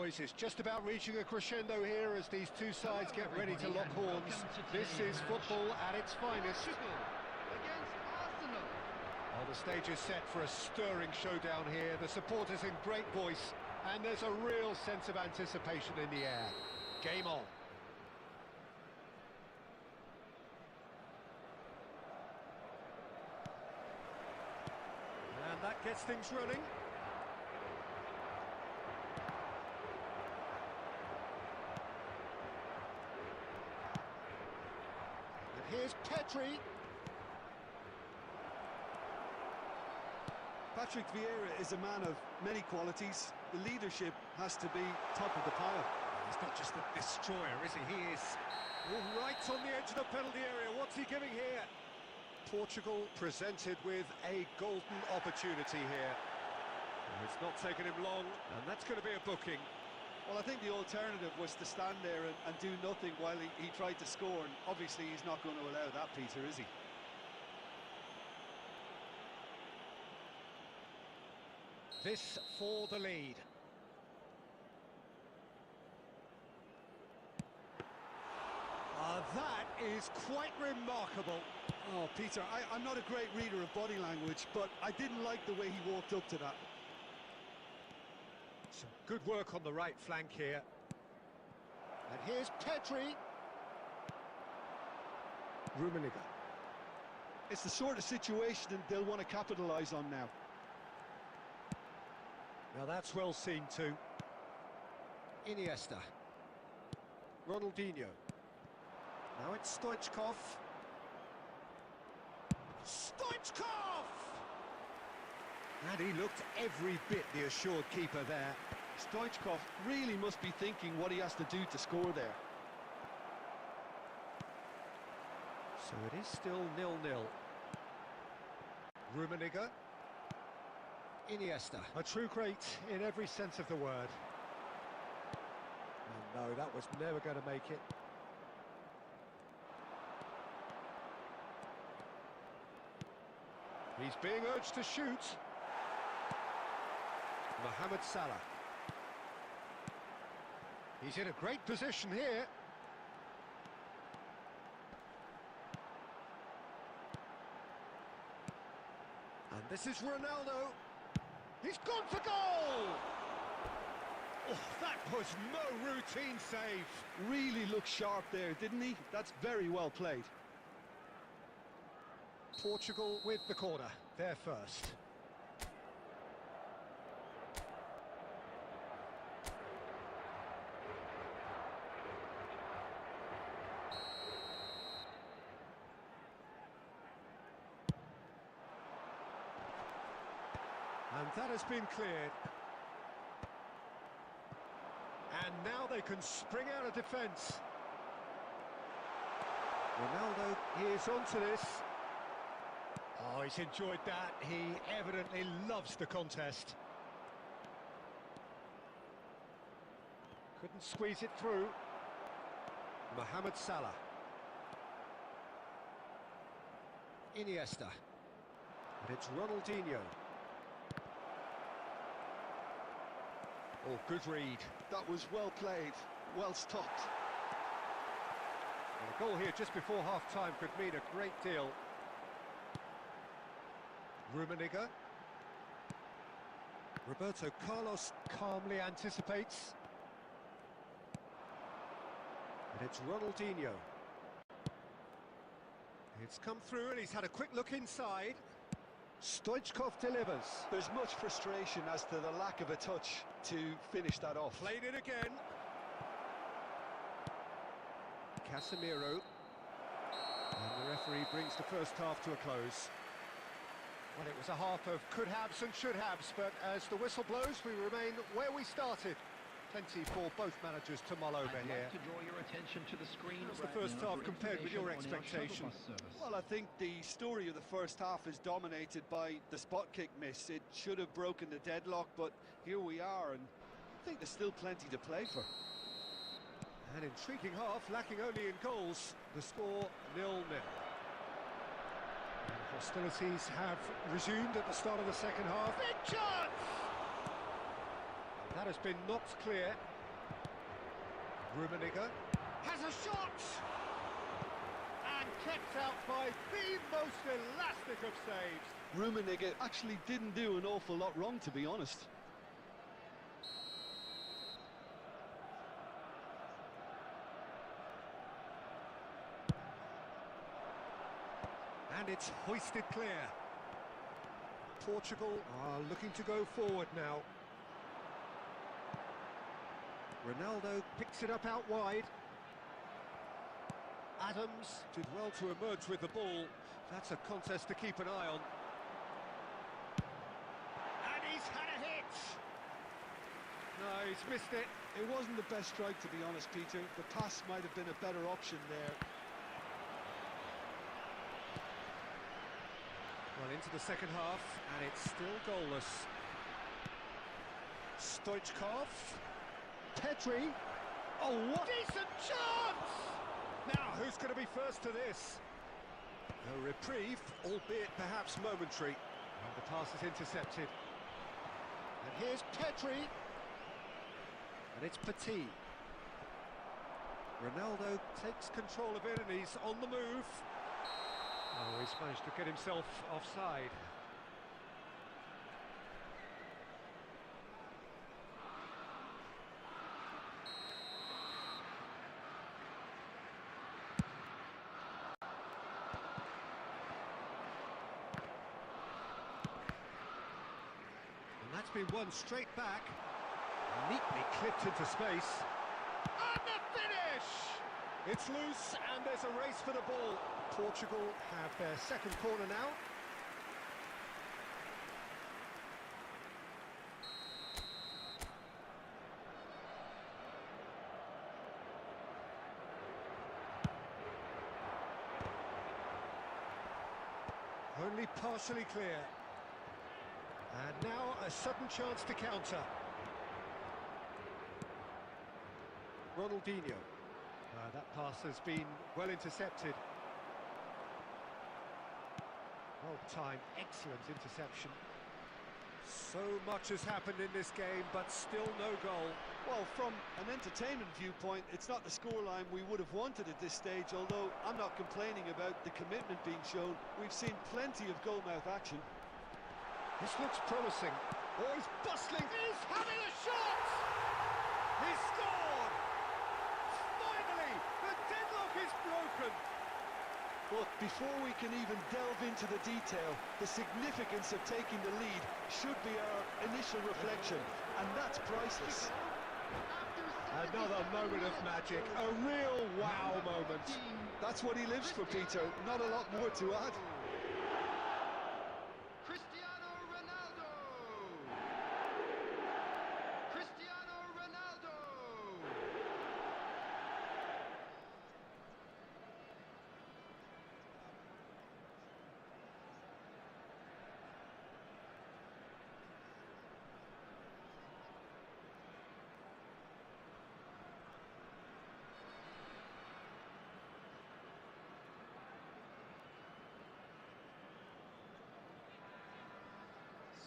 noise is just about reaching a crescendo here as these two sides get ready to lock horns. This is football at its finest. Against Arsenal. Oh, the stage is set for a stirring showdown here. The supporters in great voice, and there's a real sense of anticipation in the air. Game on. And that gets things running. And here's Petri. Patrick Vieira is a man of many qualities. The leadership has to be top of the pile. He's not just a destroyer, is he? He is right on the edge of the penalty area. What's he giving here? Portugal presented with a golden opportunity here. It's not taken him long, and that's going to be a booking. Well, I think the alternative was to stand there and do nothing while he tried to score, and obviously he's not going to allow that, Peter, is he? This for the lead. That is quite remarkable. Oh, Peter, I'm not a great reader of body language, but I didn't like the way he walked up to that. Some good work on the right flank here. And here's Petri. Rummenigge. It's the sort of situation they'll want to capitalise on now. Now that's well seen too. Iniesta. Ronaldinho. Now it's Stoichkov. Stoichkov! And he looked every bit the assured keeper there. Stoichkov really must be thinking what he has to do to score there. So it is still 0-0. Rummenigge. Iniesta. A true great in every sense of the word. Oh, no, that was never going to make it. He's being urged to shoot. Mohamed Salah. He's in a great position here. And this is Ronaldo. He's gone for goal! Oh, that was no routine save. Really looked sharp there, didn't he? That's very well played. Portugal with the corner, they're first. And that has been cleared. And now they can spring out of defence. Ronaldo is onto this. Oh, he's enjoyed that. He evidently loves the contest. Couldn't squeeze it through. Mohamed Salah. Iniesta. And it's Ronaldinho. Oh, good read. That was well played, well stopped. And a goal here just before half-time could mean a great deal. Rummenigge. Roberto Carlos calmly anticipates. And it's Ronaldinho. It's come through and he's had a quick look inside. Stoichkov delivers. There's much frustration as to the lack of a touch to finish that off. Played it again. Casemiro. And the referee brings the first half to a close. Well, it was a half of could-haves and should-haves, but as the whistle blows, we remain where we started. Plenty for both managers to mull over here. To draw your attention to the screen. How's the first half compared with your expectation? Well, I think the story of the first half is dominated by the spot kick miss. It should have broken the deadlock, but here we are, and I think there's still plenty to play for. An intriguing half, lacking only in goals. The score 0-0. Hostilities have resumed at the start of the second half. Big chance! That has been knocked clear. Rummenigge has a shot! And kept out by the most elastic of saves. Rummenigge actually didn't do an awful lot wrong, to be honest. And it's hoisted clear. Portugal are looking to go forward now. Ronaldo picks it up out wide. Adams did well to emerge with the ball. That's a contest to keep an eye on. And he's had a hit! No, he's missed it. It wasn't the best strike, to be honest, Peter. The pass might have been a better option there. Well, into the second half, and it's still goalless. Stoichkov. Petri. Oh, what? Decent chance! Now, who's going to be first to this? A reprieve, albeit perhaps momentary. And the pass is intercepted. And here's Petri. And it's Petit. Ronaldo takes control of it, and he's on the move. Oh, he's managed to get himself offside. And that's been won straight back. Neatly clipped into space. And the finish! It's loose, and there's a race for the ball. Portugal have their second corner now. Only partially clear. And now a sudden chance to counter. Ronaldinho. That pass has been well intercepted. Well timed, excellent interception. So much has happened in this game, but still no goal. Well, from an entertainment viewpoint, it's not the scoreline we would have wanted at this stage, although I'm not complaining about the commitment being shown. We've seen plenty of goalmouth action. This looks promising. Oh, he's bustling. He's having a shot! He's scored! Finally, the deadlock is broken. But before we can even delve into the detail, the significance of taking the lead should be our initial reflection, and that's priceless. Another moment of magic, a real wow moment. That's what he lives for, Peter. Not a lot more to add. Cristiano Ronaldo! Cristiano Ronaldo!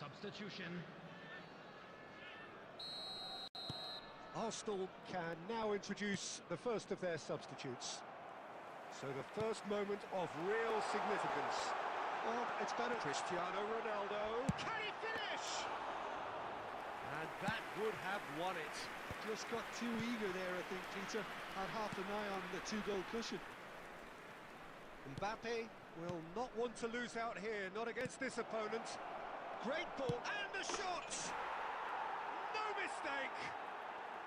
Substitution. Arsenal can now introduce the first of their substitutes. So the first moment of real significance. Oh, it's better. Cristiano Ronaldo. Can he finish? And that would have won it. Just got too eager there, I think, Peter. Had half an eye on the two-goal cushion. Mbappe will not want to lose out here, not against this opponent. Great ball, and the shot! No mistake!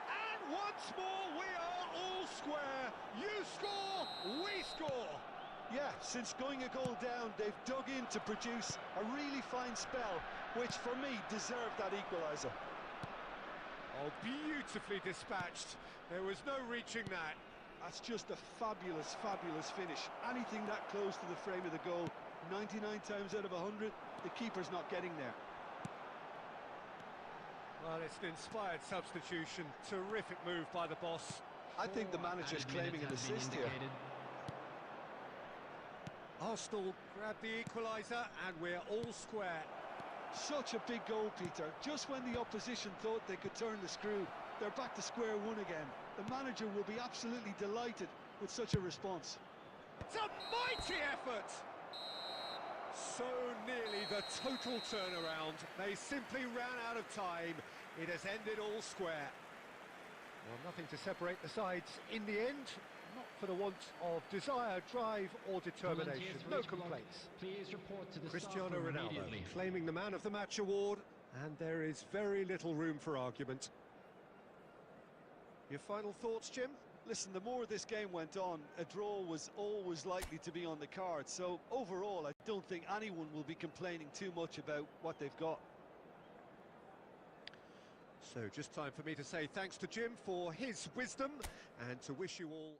And once more, we are all square. You score, we score! Yeah, since going a goal down, they've dug in to produce a really fine spell, which for me deserved that equaliser. Oh, beautifully dispatched. There was no reaching that. That's just a fabulous, fabulous finish. Anything that close to the frame of the goal, 99 times out of 100, the keeper's not getting there. Well, it's an inspired substitution. Terrific move by the boss. I think the manager's claiming an assist here. Arsenal grab the equaliser, and we're all square. Such a big goal, Peter. Just when the opposition thought they could turn the screw, they're back to square one again. The manager will be absolutely delighted with such a response. It's a mighty effort! So nearly the total turnaround. They simply ran out of time. It has ended all square. Well, nothing to separate the sides in the end. Not for the want of desire, drive or determination. No complaints. Please report to the Cristiano staff room Ronaldo immediately. claiming the Man of the Match award, and there is very little room for argument. Your final thoughts, Jim? Listen, the more this game went on, a draw was always likely to be on the card. So overall, I don't think anyone will be complaining too much about what they've got. So just time for me to say thanks to Jim for his wisdom and to wish you all...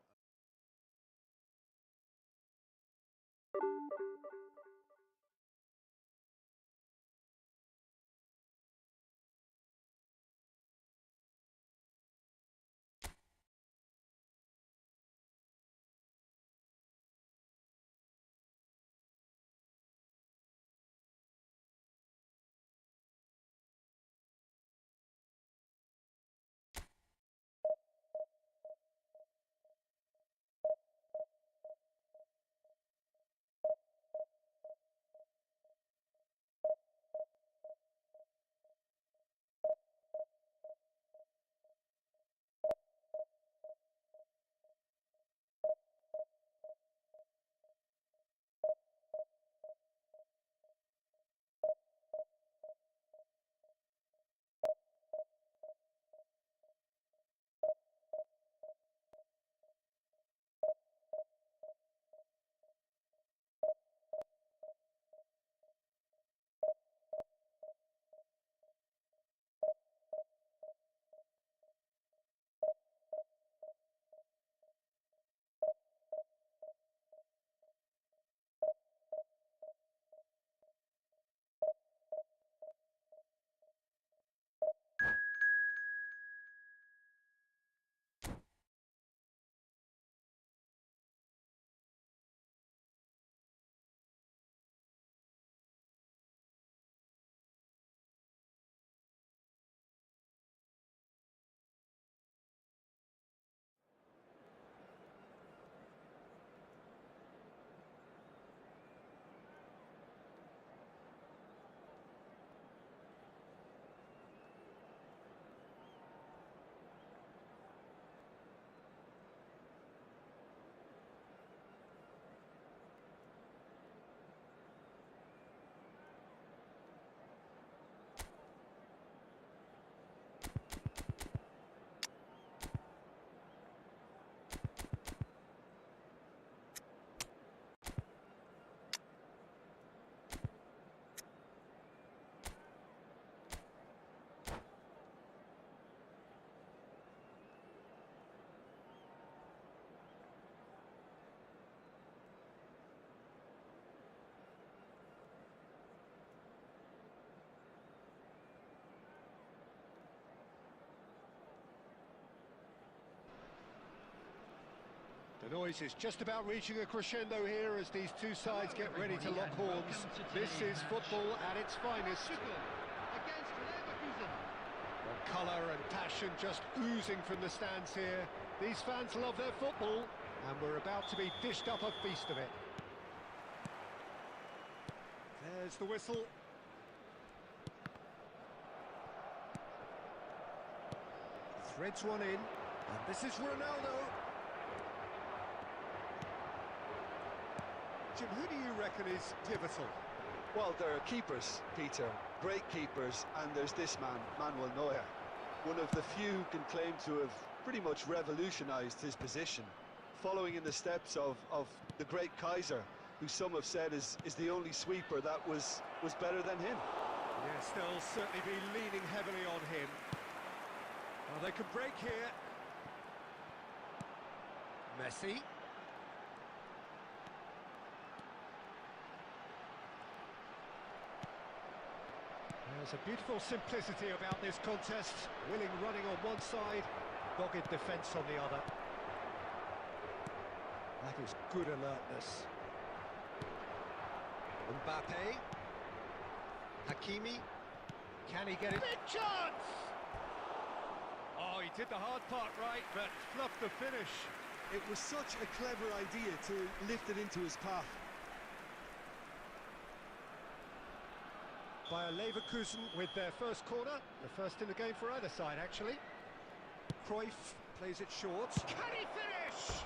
The noise is just about reaching a crescendo here as these two sides get ready to lock horns. This is football at its finest. Against Leverkusen. Well, colour and passion just oozing from the stands here. These fans love their football, and we're about to be dished up a feast of it. There's the whistle. Threads one in, and this is Ronaldo. Jim, who do you reckon is pivotal? Well, there are keepers, Peter, great keepers, and there's this man, Manuel Neuer. One of the few who can claim to have pretty much revolutionised his position, following in the steps of the great Kaiser, who some have said is the only sweeper that was better than him. Yes, they'll certainly be leaning heavily on him. Well, they could break here. Messi. There's a beautiful simplicity about this contest. Willing running on one side, dogged defence on the other. That is good alertness. Mbappe. Hakimi. Can he get it? Big chance! Oh, he did the hard part right, but fluffed the finish. It was such a clever idea to lift it into his path. Bayer Leverkusen with their first corner, the first in the game for either side, actually. Cruyff plays it short. Can he finish?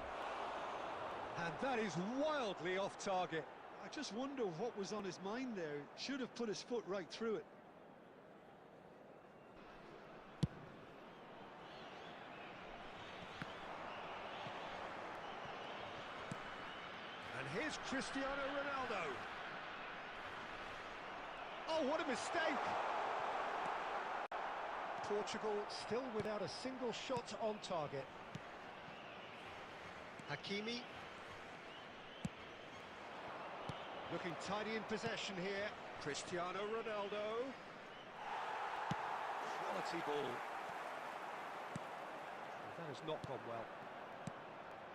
And that is wildly off target. I just wonder what was on his mind there. Should have put his foot right through it. And here's Cristiano Ronaldo. Oh, what a mistake! Portugal still without a single shot on target. Hakimi. Looking tidy in possession here. Cristiano Ronaldo. Quality ball. That has not gone well.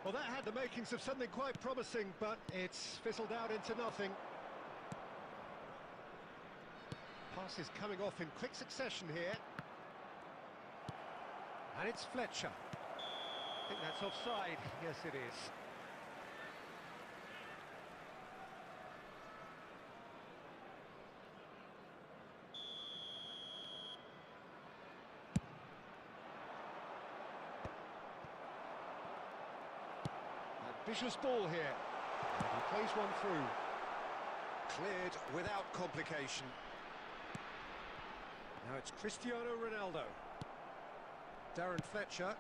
Well, that had the makings of something quite promising, but it's fizzled out into nothing. Pass is coming off in quick succession here. And it's Fletcher. I think that's offside. Yes, it is. Ambitious ball here. And he plays one through. Cleared without complication. Now it's Cristiano Ronaldo. Darren Fletcher. Well,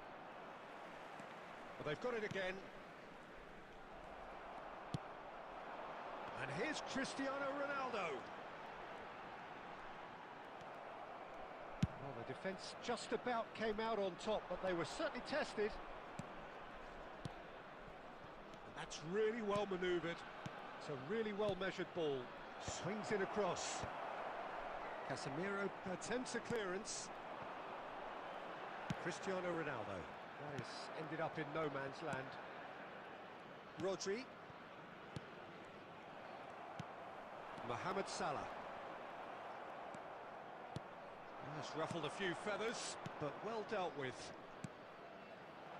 they've got it again. And here's Cristiano Ronaldo. Well, the defence just about came out on top, but they were certainly tested. And that's really well manoeuvred. It's a really well-measured ball. Swings it across. Casemiro attempts a clearance. Cristiano Ronaldo. That has ended up in no man's land. Rodri. Mohamed Salah. Has ruffled a few feathers, but well dealt with.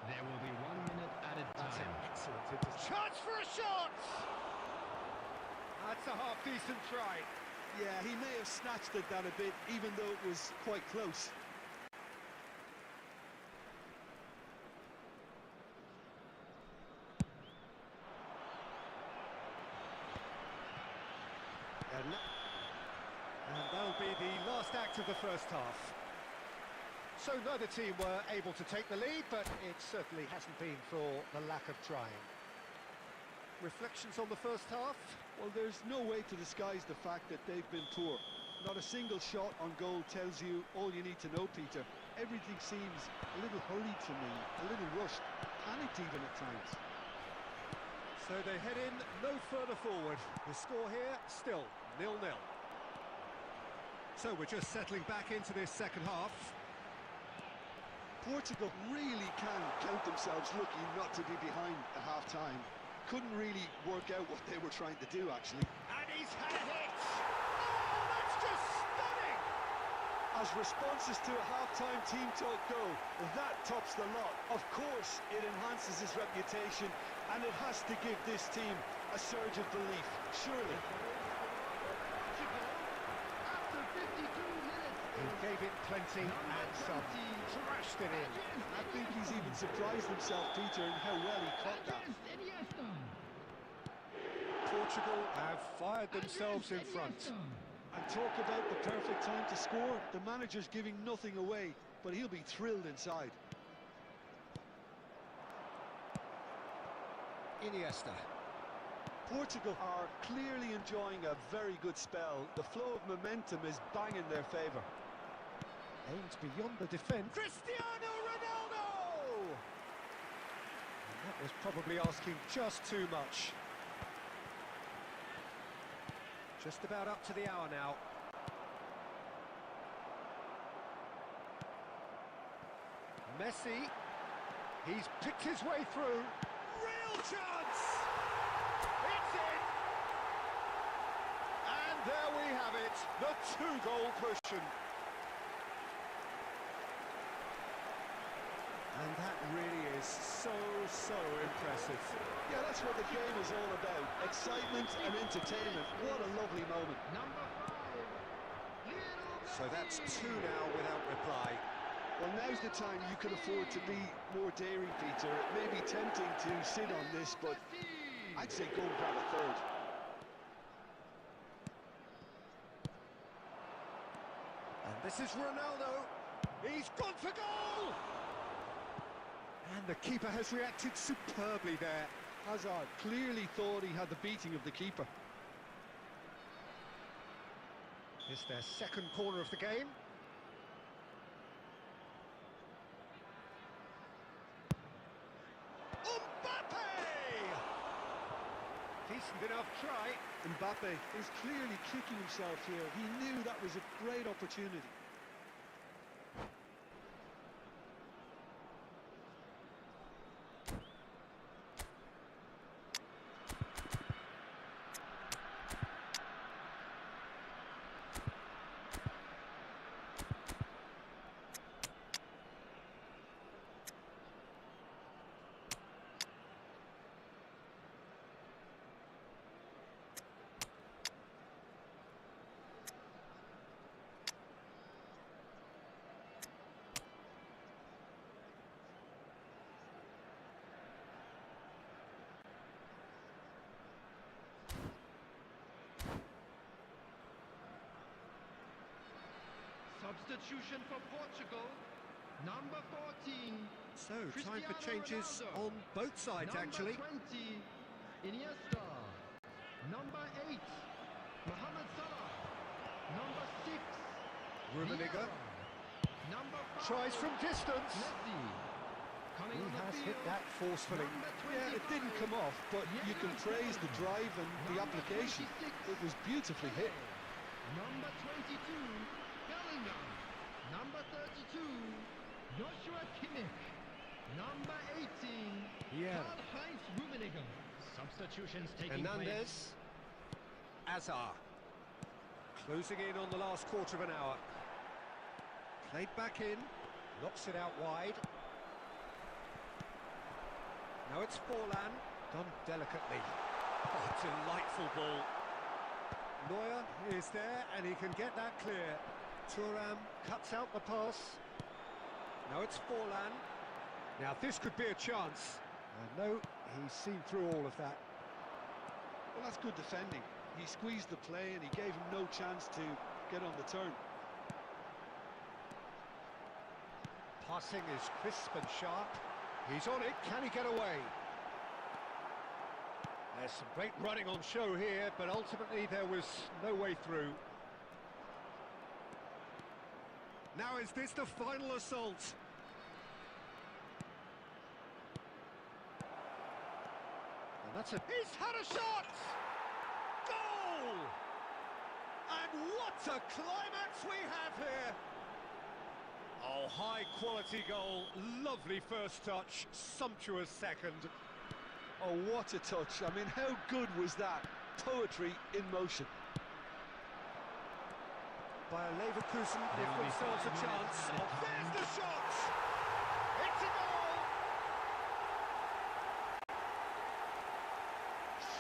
There will be 1 minute added That's an time. excellent chance for a shot! That's a half-decent try. Yeah, he may have snatched it down a bit, even though it was quite close. And that'll be the last act of the first half. So neither team were able to take the lead, but it certainly hasn't been for the lack of trying. Reflections on the first half? Well, there's no way to disguise the fact that they've been poor. Not a single shot on goal tells you all you need to know, Peter. Everything seems a little hurried to me, a little rushed, panicked even at times. So they head in no further forward. The score here, still 0-0. So we're just settling back into this second half. Portugal really can count themselves lucky not to be behind at half-time. Couldn't really work out what they were trying to do, actually. And he's had a hit! Oh, that's just stunning! As responses to a half-time team talk go, that tops the lot. Of course, it enhances his reputation, and it has to give this team a surge of belief, surely. After 52 minutes. He gave it plenty and some. Thrashed it in. I think he's even surprised himself, Peter, in how well he caught that. Portugal have fired themselves in front. And talk about the perfect time to score. The manager's giving nothing away, but he'll be thrilled inside. Iniesta. Portugal are clearly enjoying a very good spell. The flow of momentum is bang in their favour. Aims beyond the defence. Cristiano Ronaldo! And that was probably asking just too much. Just about up to the hour now. Messi. He's picked his way through. Real chance! It's in! And there we have it, the 2-goal cushion. really is so impressive. Yeah, that's what the game is all about. Excitement and entertainment. What a lovely moment. Number 5. So that's 2 now without reply. Well, now's the time you can afford to be more daring, Peter. It may be tempting to sit on this, but I'd say go and grab a third. And this is Ronaldo. He's gone for goal! And the keeper has reacted superbly there. Hazard clearly thought he had the beating of the keeper. It's their second corner of the game. Decent enough try. Mbappe is clearly kicking himself here. He knew that was a great opportunity. Substitution for Portugal. Number 14. So, time for changes on both sides, actually. Number 20. Iniesta. Number 8. Mohamed Salah. Number 6. Rummenigge Number 5. tries from distance. Messi. Coming He on the has field. hit that forcefully. Number Yeah, it didn't come off, but you can praise the drive and the application. It was beautifully hit. Number 22, Bellingham. Number 32, Joshua Kimmich. Number 18, Yeah. Karl-Heinz Rummenigge. Substitutions taking place. Hernandez. Azar. Closing in on the last quarter of an hour. Played back in. Knocks it out wide. Now it's Forlan. Done delicately. Oh, delightful ball. Neuer is there and he can get that clear. Thuram cuts out the pass. Now it's Forlan. Now this could be a chance. And no, he's seen through all of that. Well, that's good defending. He squeezed the play and he gave him no chance to get on the turn. Passing is crisp and sharp. He's on it. Can he get away? There's some great running on show here, but ultimately there was no way through. Now is this the final assault? And that's a... He's had a shot! Goal! And what a climax we have here! Oh, high-quality goal, lovely first touch, sumptuous second. Oh, what a touch. I mean, how good was that? Poetry in motion. Bayer Leverkusen give themselves a chance. Oh, there's the shot! It's a goal!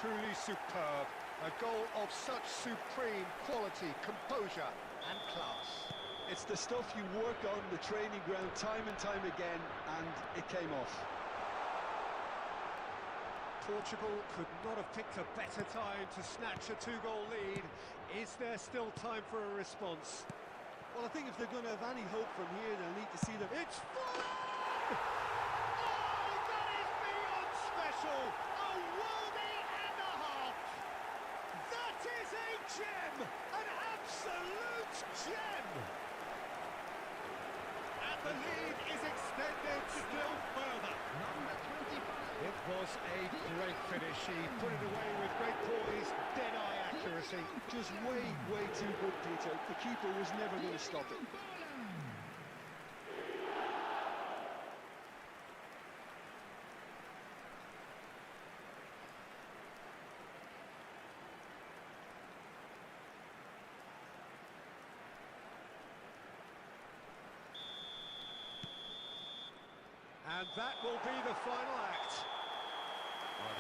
Truly superb. A goal of such supreme quality, composure and class. It's the stuff you work on the training ground time and time again, and it came off. Portugal could not have picked a better time to snatch a 2-goal lead. Is there still time for a response? Well, I think if they're going to have any hope from here, they'll need to see them. It's Forlan! Oh, that is beyond special! A worldie and a half! That is a gem! An absolute gem! And the lead is extended still further. Number 25. It was a great finish. He put it away with great poise, dead-eye accuracy. Just way, way too good, Peter. The keeper was never going to stop it. And that will be the final act.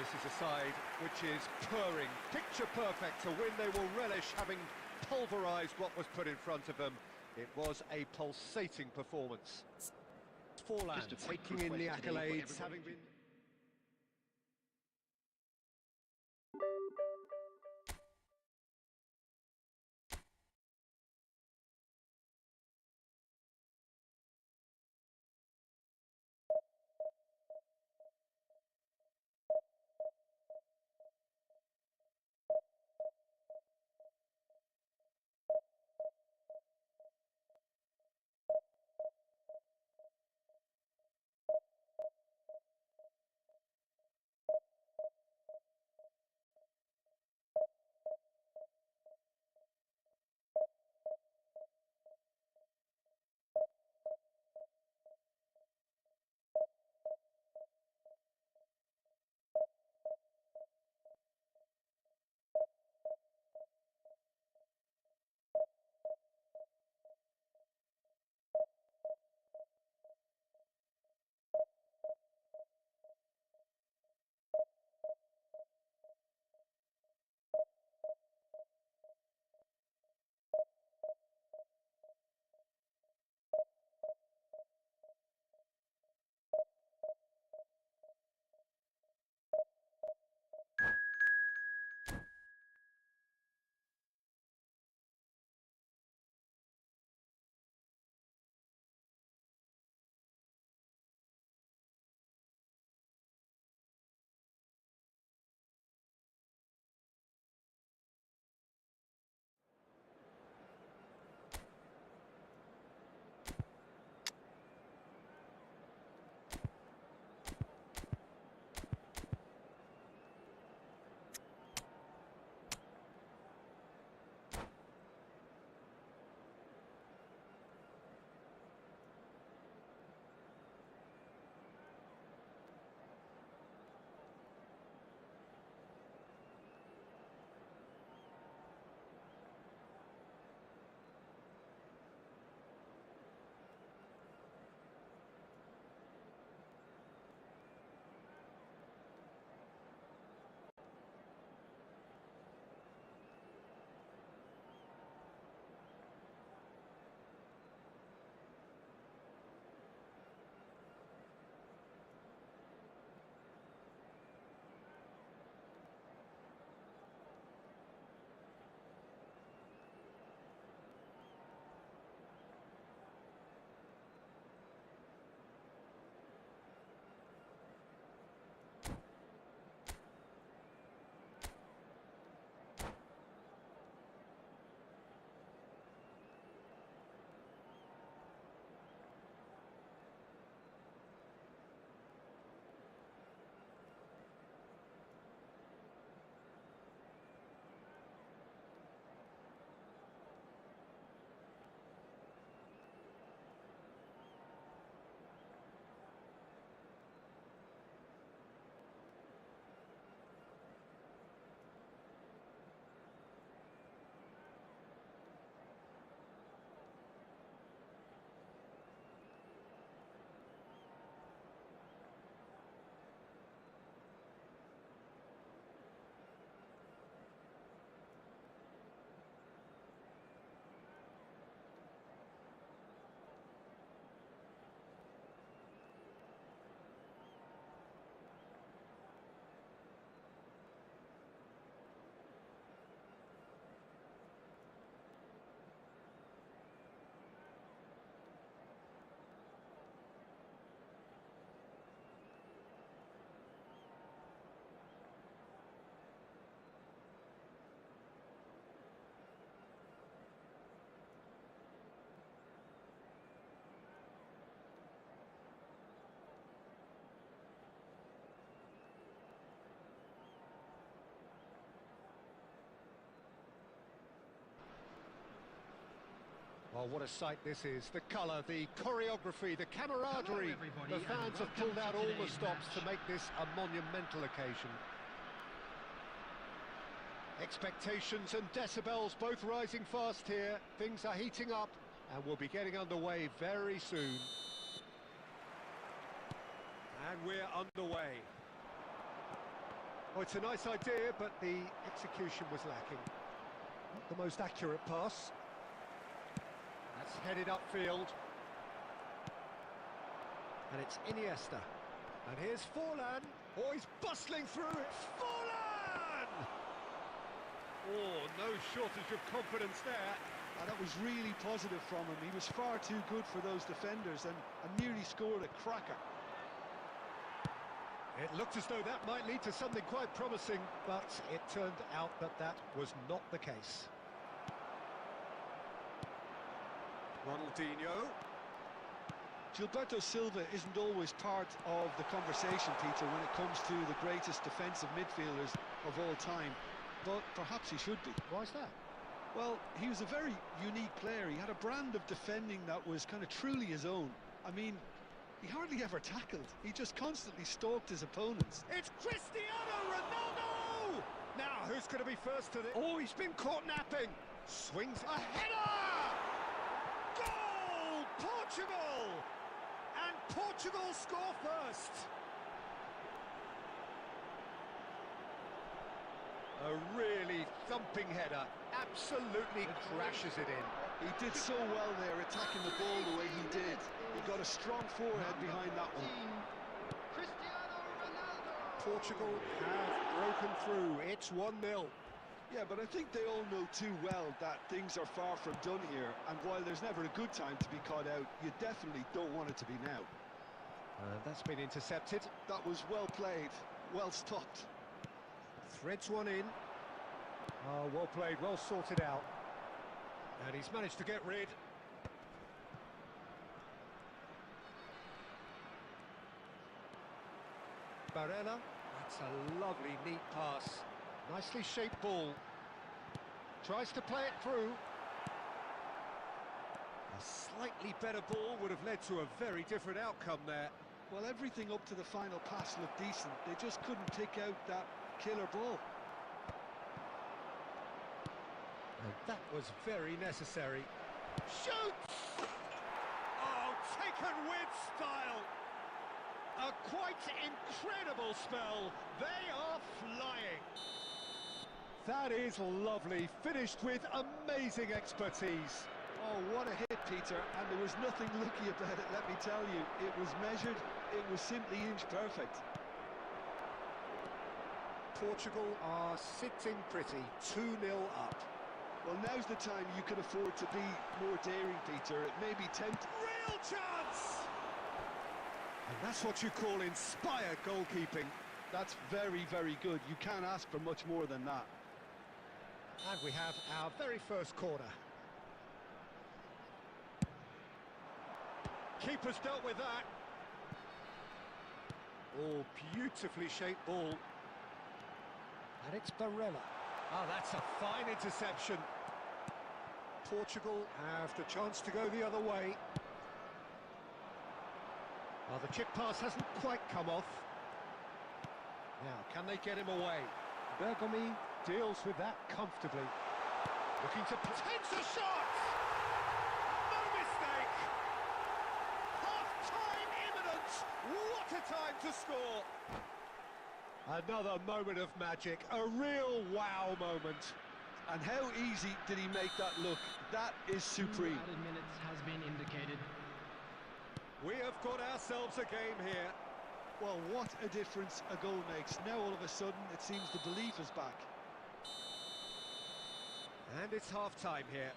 This is a side which is purring, picture perfect, a win they will relish, having pulverised what was put in front of them. It was a pulsating performance. Forlan taking in the accolades, having been... Oh, what a sight this is. The colour, the choreography, the camaraderie. The fans have pulled out all the stops to make this a monumental occasion. Expectations and decibels both rising fast here. Things are heating up and we'll be getting underway very soon. And we're underway. Oh, it's a nice idea, but the execution was lacking. Not the most accurate pass. That's headed upfield. And it's Iniesta. And here's Forlan. Oh, he's bustling through. It's Forlan! Oh, no shortage of confidence there. And that was really positive from him. He was far too good for those defenders and nearly scored a cracker. It looked as though that might lead to something quite promising, but it turned out that that was not the case. Ronaldinho. Gilberto Silva isn't always part of the conversation, Peter, when it comes to the greatest defensive midfielders of all time, but perhaps he should be. Why's that? Well, he was a very unique player. He had a brand of defending that was kind of truly his own. I mean, he hardly ever tackled. He just constantly stalked his opponents. It's Cristiano Ronaldo! Now, who's going to be first to the... Oh, he's been caught napping. Swings a header! Goal! Portugal! And Portugal score first. A really thumping header. Absolutely crashes it in. He did so well there, attacking the ball the way he did. He got a strong forehead behind that one. Portugal have broken through. It's 1-0. Yeah, but I think they all know too well that things are far from done here. And while there's never a good time to be caught out, you definitely don't want it to be now. That's been intercepted. That was well played, well stopped. Threads one in. Oh, well played, well sorted out. And he's managed to get rid. Barella. That's a lovely, neat pass. Nicely shaped ball. Tries to play it through. A slightly better ball would have led to a very different outcome there. Well, everything up to the final pass looked decent. They just couldn't pick out that killer ball. And that was very necessary. Shoots! Oh, taken with style. A quite incredible spell. They are flying. That is lovely. Finished with amazing expertise. Oh, what a hit, Peter. And there was nothing lucky about it, let me tell you. It was measured. It was simply inch perfect. Portugal are sitting pretty, 2-0 up. Well, now's the time you can afford to be more daring, Peter. It may be tempting. Real chance! And that's what you call inspired goalkeeping. That's very, very good. You can't ask for much more than that. And we have our very first corner. Keeper's dealt with that. Oh, beautifully shaped ball. And it's Barella. Oh, that's a fine interception. Portugal have the chance to go the other way. Well, the chip pass hasn't quite come off. Now, can they get him away? Bergomi deals with that comfortably. Looking to takes a shot! No mistake! Half-time imminent! What a time to score! Another moment of magic, a real wow moment. And how easy did he make that look? That is supreme. Added minutes has been indicated. We have got ourselves a game here. Well, what a difference a goal makes. Now all of a sudden it seems the belief is back. And it's half-time here.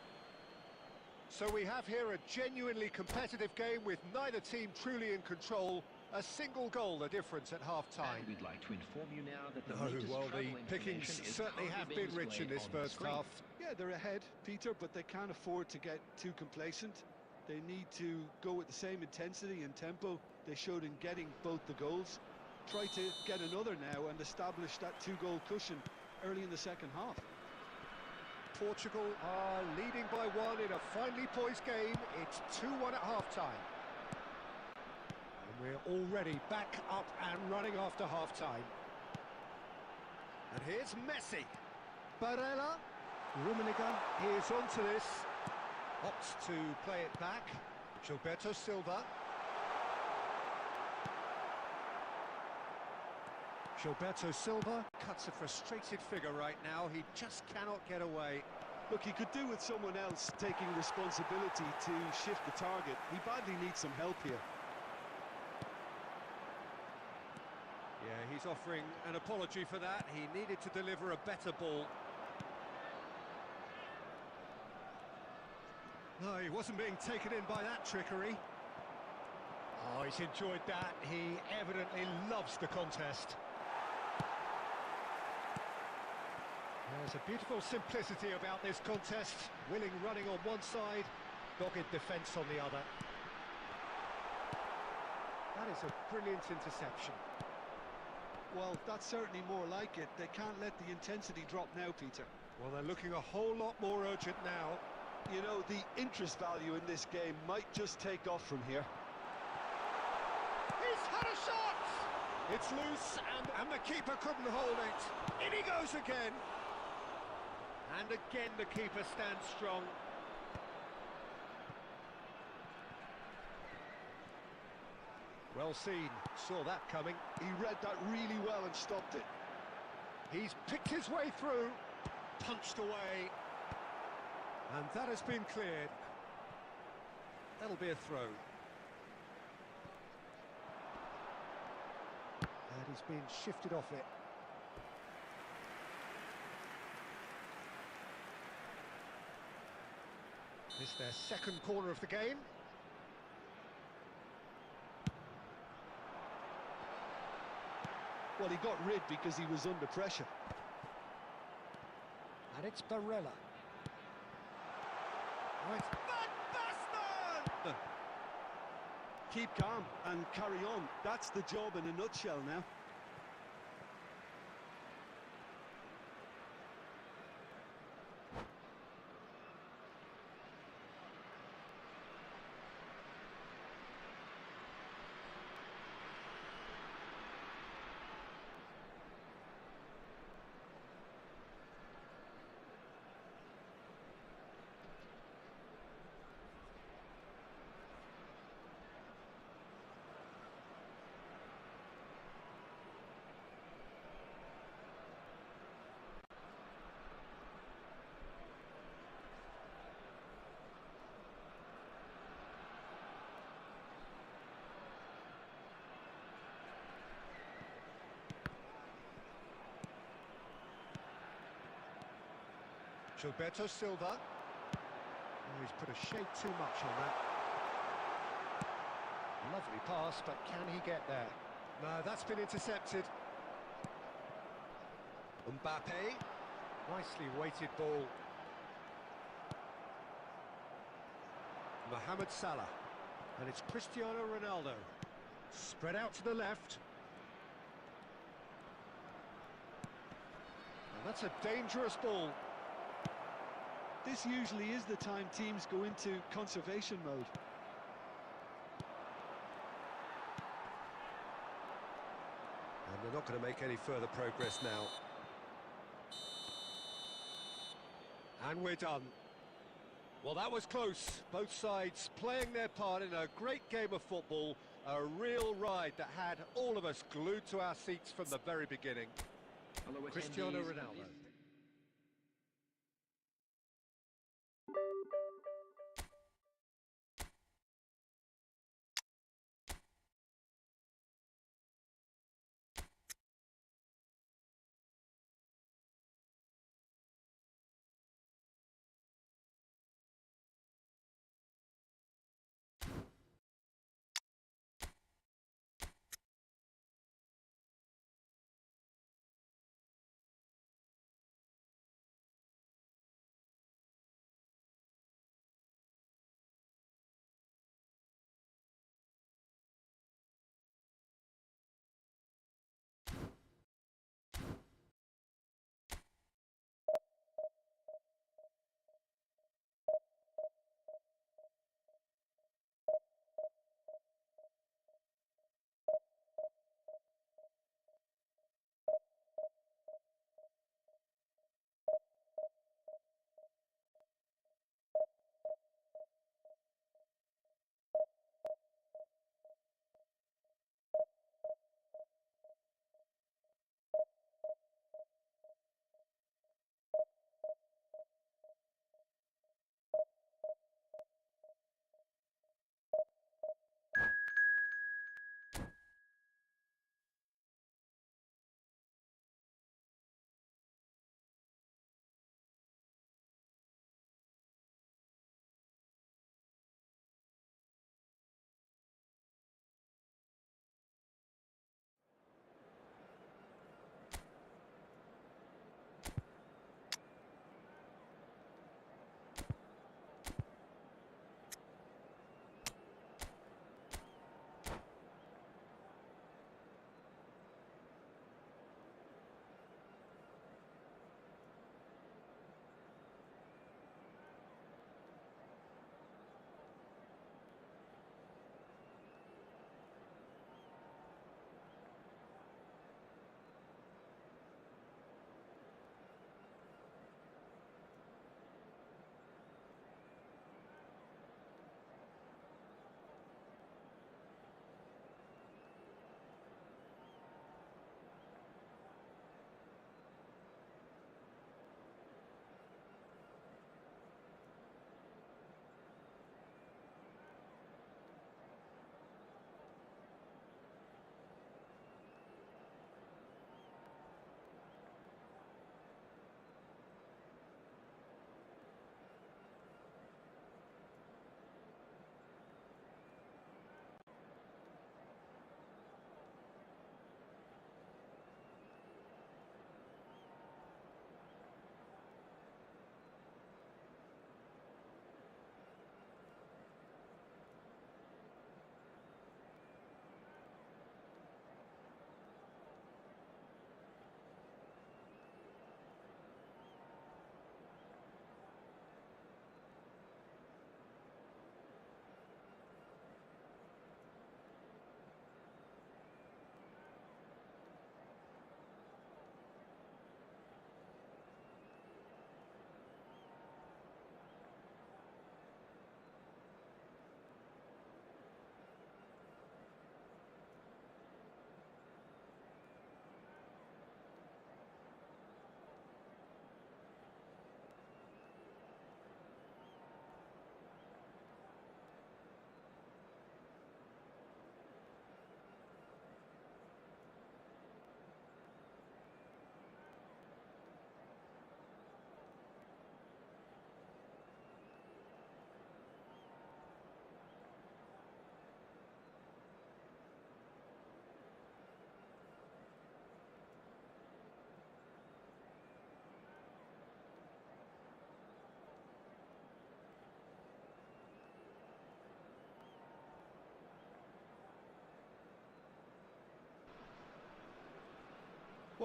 So we have here a genuinely competitive game with neither team truly in control. A single goal the difference at half-time. And we'd like to inform you now that the Well, the pickings certainly have been rich in this first half. Yeah, they're ahead, Peter, but they can't afford to get too complacent. They need to go with the same intensity and tempo they showed in getting both the goals. Try to get another now and establish that two-goal cushion early in the second half. Portugal are leading by one in a finely poised game. It's 2-1 at half-time. And we're already back up and running after half-time. And here's Messi. Barella. Rummenigge is onto this. Opts to play it back. Gilberto Silva. Gilberto Silva cuts a frustrated figure right now. He just cannot get away. Look, he could do with someone else taking responsibility to shift the target. He badly needs some help here. Yeah, he's offering an apology for that. He needed to deliver a better ball. No, he wasn't being taken in by that trickery. Oh, he's enjoyed that. He evidently loves the contest. There's a beautiful simplicity about this contest. Willing running on one side, dogged defence on the other. That is a brilliant interception. Well, that's certainly more like it. They can't let the intensity drop now, Peter. Well, they're looking a whole lot more urgent now. You know, the interest value in this game might just take off from here. He's had a shot! It's loose, and the keeper couldn't hold it. In he goes again. And again the keeper stands strong. Well seen, saw that coming. He read that really well and stopped it. He's picked his way through, punched away. And that has been cleared. That'll be a throw. And he's been shifted off it. This is their second corner of the game. Well, he got rid because he was under pressure. And it's Barella. Oh, it's Van Basten! Keep calm and carry on. That's the job in a nutshell now. Gilberto Silva. Oh, he's put a shade too much on that. Lovely pass, but can he get there? No, that's been intercepted. Mbappe. Nicely weighted ball. Mohamed Salah. And it's Cristiano Ronaldo. Spread out to the left. And that's a dangerous ball. This usually is the time teams go into conservation mode. And they're not going to make any further progress now. And we're done. Well, that was close. Both sides playing their part in a great game of football. A real ride that had all of us glued to our seats from the very beginning. Cristiano Ronaldo.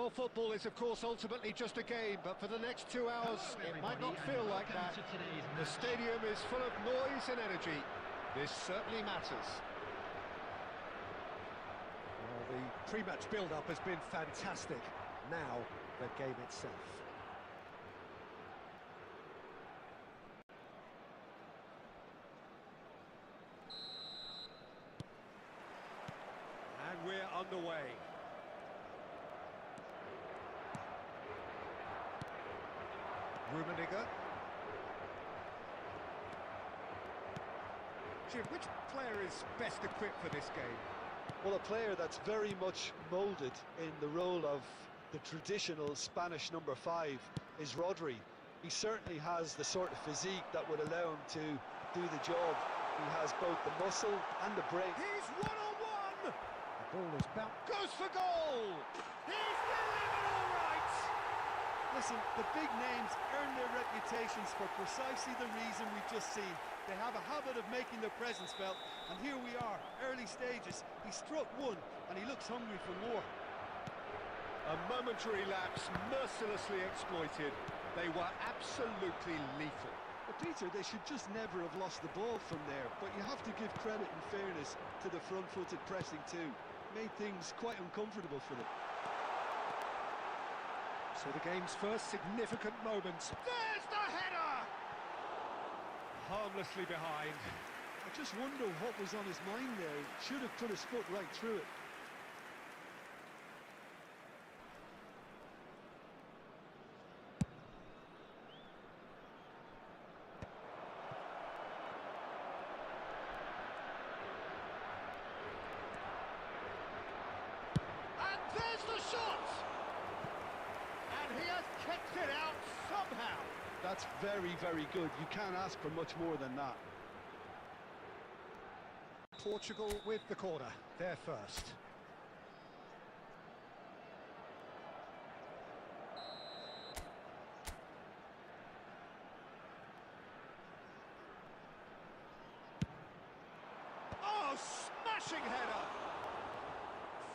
Well, football is, of course, ultimately just a game, but for the next 2 hours, Hello, it might not everybody, feel and like that. welcome to today's The match. stadium is full of noise and energy. This certainly matters. Well, the pre-match build-up has been fantastic. Now, the game itself. And we're underway. Rummenigge. Jim, which player is best equipped for this game? Well, a player that's very much moulded in the role of the traditional Spanish number 5 is Rodri. He certainly has the sort of physique that would allow him to do the job. He has both the muscle and the brain. He's one-on-one! The ball is bounced. Goes for goal! He's delivered all right! Listen, the big names earn their reputations for precisely the reason we've just seen. They have a habit of making their presence felt, and here we are, early stages. He struck one, and he looks hungry for more. A momentary lapse mercilessly exploited. They were absolutely lethal. But Peter, they should just never have lost the ball from there, but you have to give credit and fairness to the front-footed pressing too. Made things quite uncomfortable for them. So the game's first significant moments. There's the header! Harmlessly behind. I just wonder what was on his mind there. Should have put his foot right through it. And there's the shot! And he has kept it out somehow. That's very, very good. You can't ask for much more than that. Portugal with the corner. They're first. Oh, smashing header!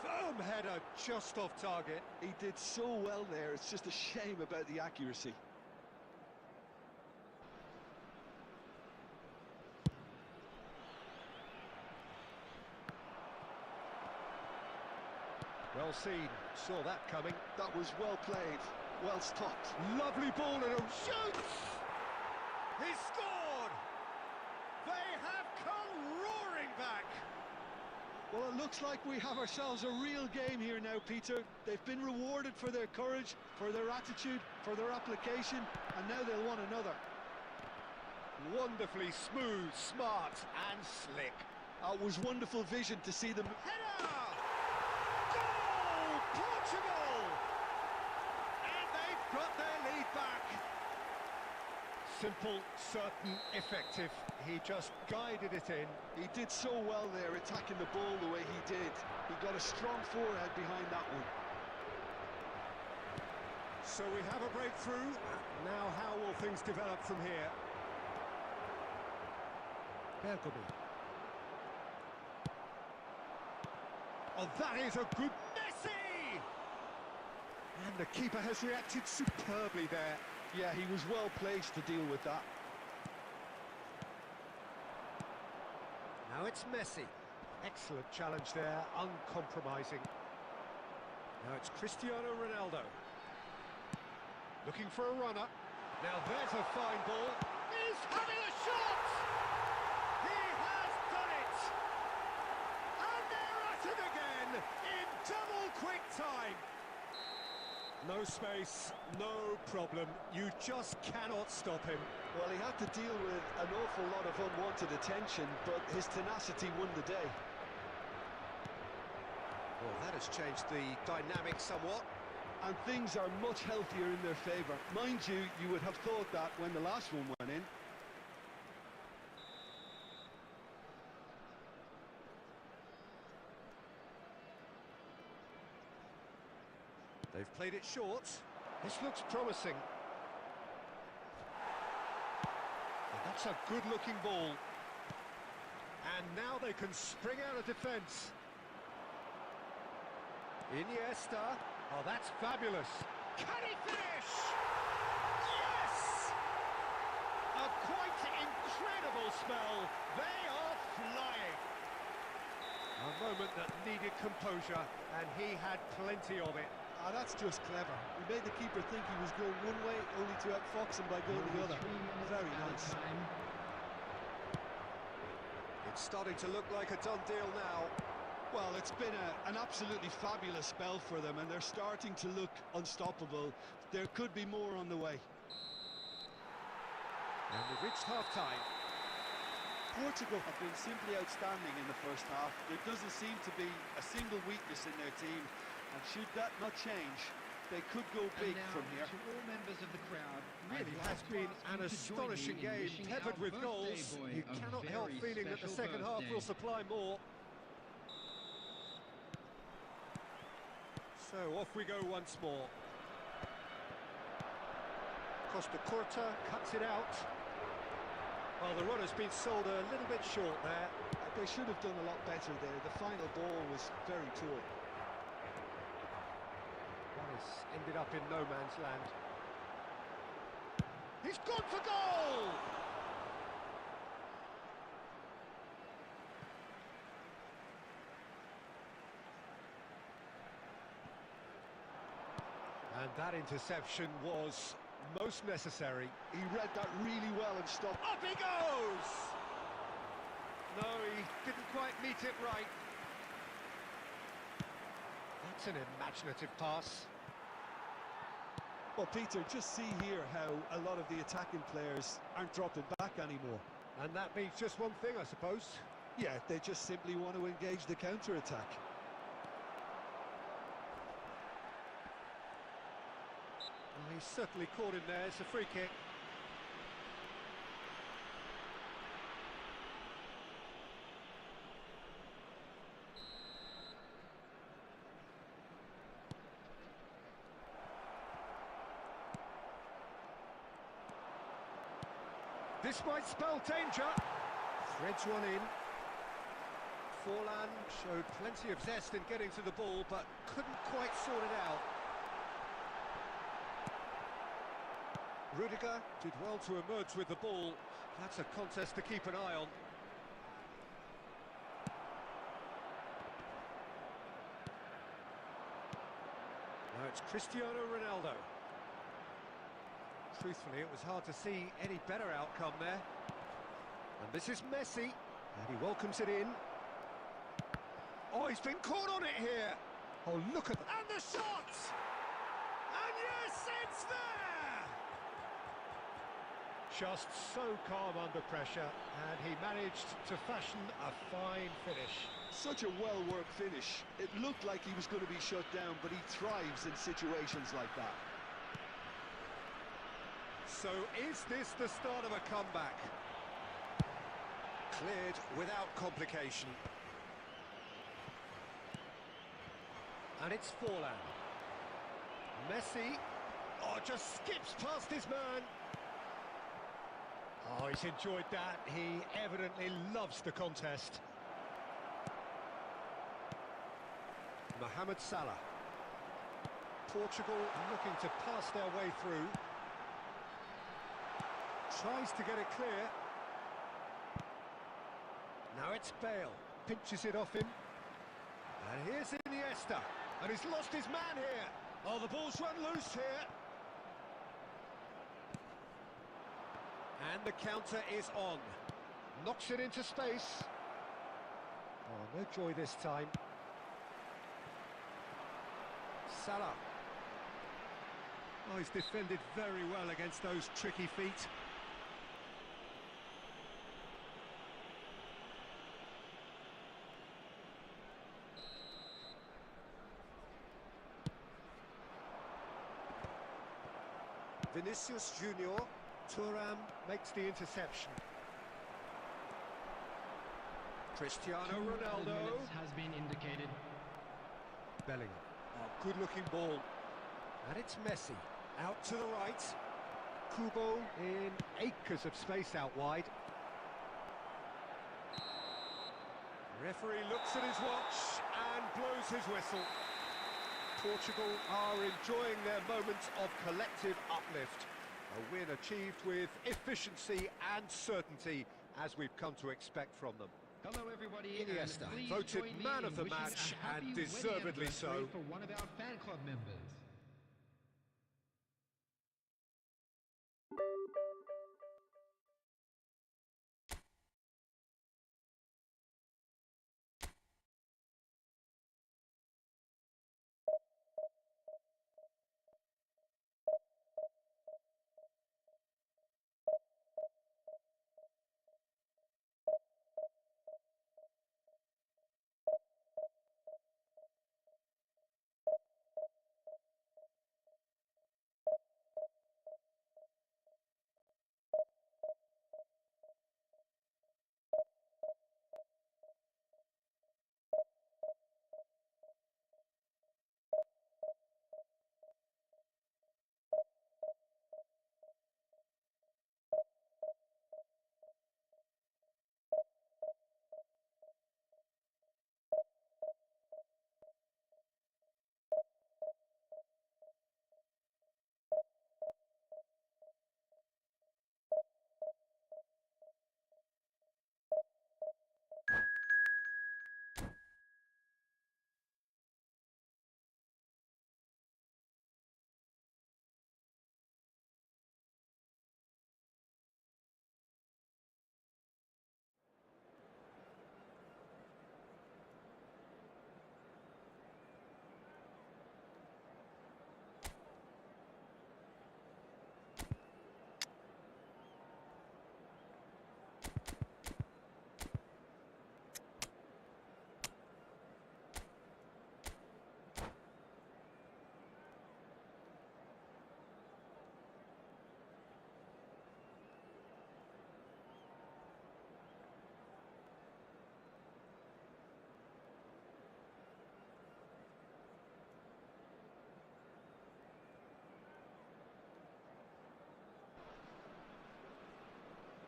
Firm header, just off target. He did so well there. It's just a shame about the accuracy. Well seen, saw that coming. That was well played, well stopped. Lovely ball and a shoots! He scored! They have come roaring back! Well, it looks like we have ourselves a real game here now, Peter. They've been rewarded for their courage, for their attitude, for their application, and now they'll want another. Wonderfully smooth, smart and slick. It was wonderful vision to see them. Header! Goal! Portugal! And they've got their lead back. Simple, certain, effective. He just guided it in. He did so well there, attacking the ball the way he did. He got a strong forehead behind that one. So we have a breakthrough. Now how will things develop from here? Bergomi. Oh, that is a good Messi! And the keeper has reacted superbly there. Yeah, he was well placed to deal with that. Now it's Messi. Excellent challenge there, uncompromising. Now it's Cristiano Ronaldo. Looking for a runner. Now there's a fine ball. He's having a shot! He has done it! And they're at it again in double quick time. No space, no problem. You just cannot stop him. Well, he had to deal with an awful lot of unwanted attention, but his tenacity won the day. Well, that has changed the dynamic somewhat. And things are much healthier in their favour. Mind you, you would have thought that when the last one went in. They've played it short. This looks promising. And that's a good-looking ball. And now they can spring out of defence. Iniesta. Oh, that's fabulous. Can he finish? Yes! A quite incredible spell. They are flying. A moment that needed composure, and he had plenty of it. Ah, that's just clever. He made the keeper think he was going one way, only to outfox him by going the other. Very nice. It's starting to look like a done deal now. Well, it's been an absolutely fabulous spell for them, and they're starting to look unstoppable. There could be more on the way. And we've reached half-time. Portugal have been simply outstanding in the first half. There doesn't seem to be a single weakness in their team, and should that not change, they could go big from here. To all members of the crowd, Really has been an astonishing game, peppered with goals. You cannot help feeling that the second half will supply more. So off we go once more. Costa Curta cuts it out. Well, the runner's been sold a little bit short there. They should have done a lot better there. The final ball was very poor. That has ended up in no man's land. He's gone for goal! And that interception was most necessary. He read that really well and stopped. Up he goes! No, he didn't quite meet it right. That's an imaginative pass. Well, Peter, just see here how a lot of the attacking players aren't dropping back anymore. And that means just one thing, I suppose. Yeah, they just simply want to engage the counter-attack. Well, he's certainly caught him there. It's a free kick. This might spell danger. Threads one in. Forlan showed plenty of zest in getting to the ball, but couldn't quite sort it out. Rudiger did well to emerge with the ball. That's a contest to keep an eye on. Now it's Cristiano Ronaldo. Truthfully, it was hard to see any better outcome there. And this is Messi, and he welcomes it in. Oh, he's been caught on it here. Oh, look at that. And the shot! And yes, it's there! Just so calm under pressure, and he managed to fashion a fine finish. Such a well-worked finish. It looked like he was going to be shut down, but he thrives in situations like that. So is this the start of a comeback? Cleared without complication. And it's Forlan. Messi, oh, just skips past his man. Oh, he's enjoyed that. He evidently loves the contest. Mohamed Salah. Portugal looking to pass their way through. Tries to get it clear. Now it's Bale. Pinches it off him. And here's Iniesta. And he's lost his man here. Oh, the ball's run loose here. And the counter is on. Knocks it into space. Oh, no joy this time. Salah. Oh, he's defended very well against those tricky feet. Vinicius Junior. Thuram makes the interception. Cristiano Ronaldo. Has been indicated. Bellingham. Oh, good-looking ball. And it's Messi. Out to the right. Kubo in acres of space out wide. Referee looks at his watch and blows his whistle. Portugal are enjoying their moments of collective uplift. A win achieved with efficiency and certainty, as we've come to expect from them. Hello, everybody. and Iniesta, please voted join me man in of the wishing match, a happy and wedding deservedly so. anniversary for one of our fan club members.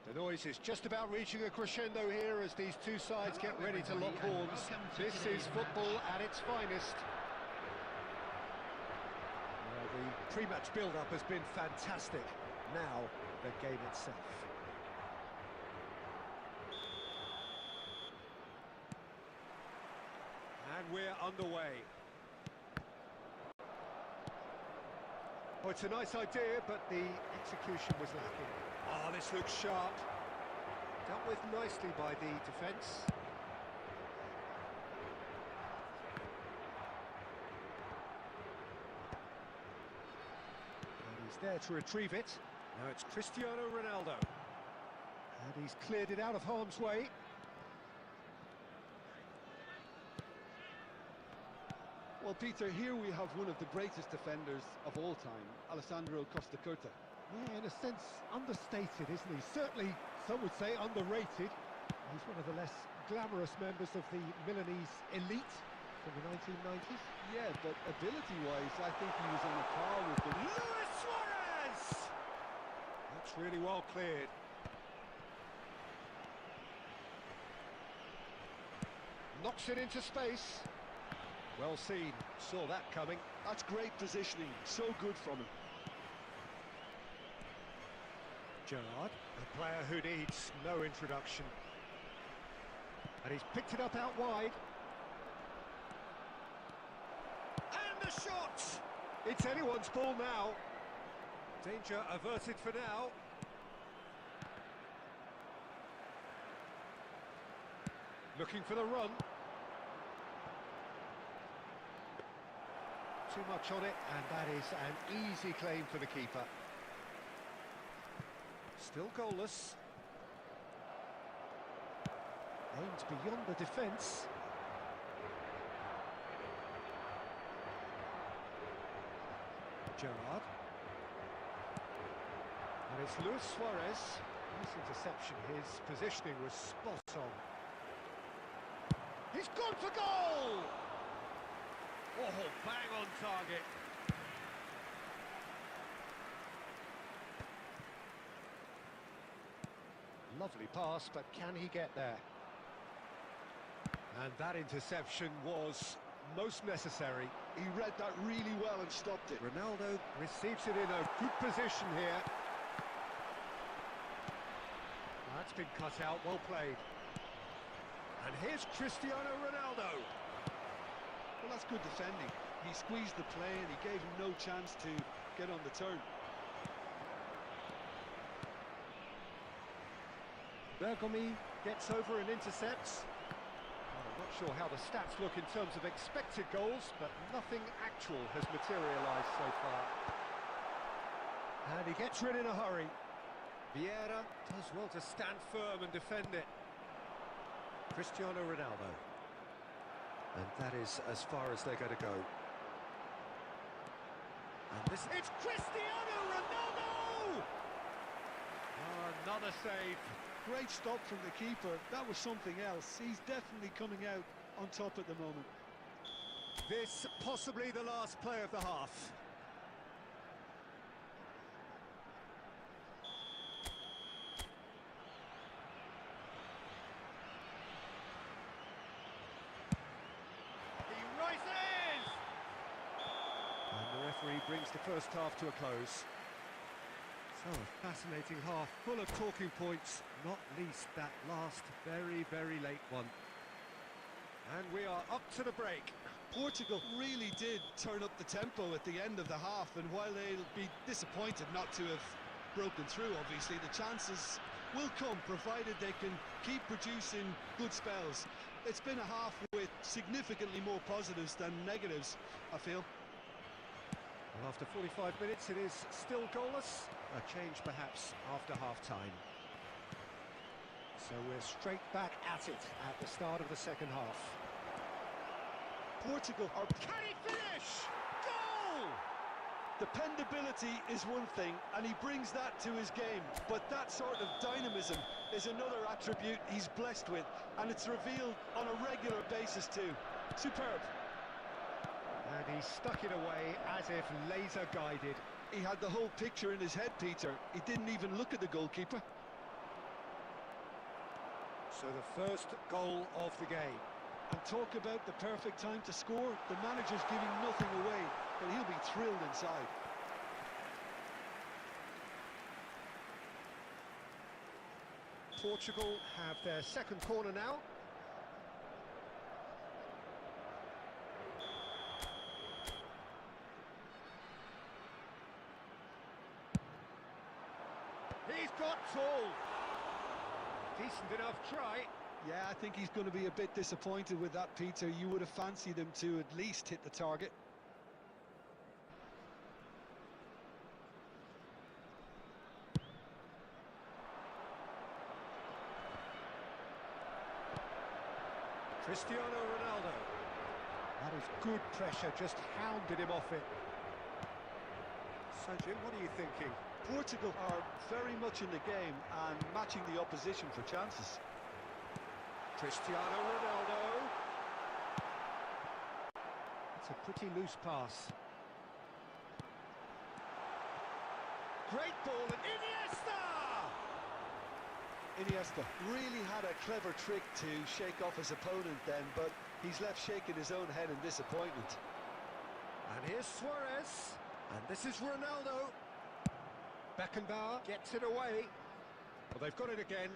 The noise is just about reaching a crescendo here as these two sides get ready to lock horns. This is football at its finest. Well, the pre-match build-up has been fantastic. Now, the game itself. And we're underway. Oh, it's a nice idea, but the execution was lacking. Oh, this looks sharp. Dealt with nicely by the defence. And he's there to retrieve it. Now it's Cristiano Ronaldo. And he's cleared it out of harm's way. Well, Peter, here we have one of the greatest defenders of all time, Alessandro Costa Curta. Yeah, in a sense, understated, isn't he? Certainly, some would say underrated. He's one of the less glamorous members of the Milanese elite from the 1990s. Yeah, but ability-wise, I think he was on a par with the... Luis Suarez! That's really well cleared. Knocks it into space. Well seen, saw that coming. That's great positioning, so good from him. Gerrard, a player who needs no introduction. And he's picked it up out wide. And the shot! It's anyone's ball now. Danger averted for now. Looking for the run. Too much on it, and that is an easy claim for the keeper. Still goalless. Aimed beyond the defence. Gerrard. And it's Luis Suarez. Nice interception. His positioning was spot on. He's gone for goal! Oh, bang on target. Lovely pass, but can he get there? And that interception was most necessary. He read that really well and stopped it. Ronaldo receives it in a good position here. That's been cut out, well played. And here's Cristiano Ronaldo. Well, that's good defending. He squeezed the play and he gave him no chance to get on the turn. Bergomi gets over and intercepts. Well, I'm not sure how the stats look in terms of expected goals, but nothing actual has materialised so far. And he gets rid in a hurry. Vieira does well to stand firm and defend it. Cristiano Ronaldo. And that is as far as they're going to go. And this... It's Cristiano Ronaldo! Oh, another save. Great stop from the keeper. That was something else. He's definitely coming out on top at the moment. This possibly the last play of the half. He rises! And the referee brings the first half to a close. So, a fascinating half, full of talking points, not least that last very, very late one. And we are up to the break. Portugal really did turn up the tempo at the end of the half, and while they'll be disappointed not to have broken through, obviously, the chances will come, provided they can keep producing good spells. It's been a half with significantly more positives than negatives, I feel. Well, after 45 minutes, it is still goalless. A change, perhaps, after half-time. So we're straight back at it at the start of the second half. Portugal are... Can he finish? Goal! Dependability is one thing, and he brings that to his game. But that sort of dynamism is another attribute he's blessed with, and it's revealed on a regular basis too. Superb. And he stuck it away as if laser-guided. He had the whole picture in his head, Peter. He didn't even look at the goalkeeper. So the first goal of the game. And talk about the perfect time to score. The manager's giving nothing away, but he'll be thrilled inside. Portugal have their second corner now. He's got tall. Decent enough try. Yeah, I think he's going to be a bit disappointed with that, Peter. You would have fancied him to at least hit the target. Cristiano Ronaldo. That is good pressure, just hounded him off it. So, Jim, what are you thinking? Portugal are very much in the game and matching the opposition for chances. Cristiano Ronaldo. It's a pretty loose pass. Great ball, and Iniesta! Iniesta really had a clever trick to shake off his opponent then, but he's left shaking his own head in disappointment. And here's Suarez, and this is Ronaldo. Beckenbauer gets it away. Well, they've got it again.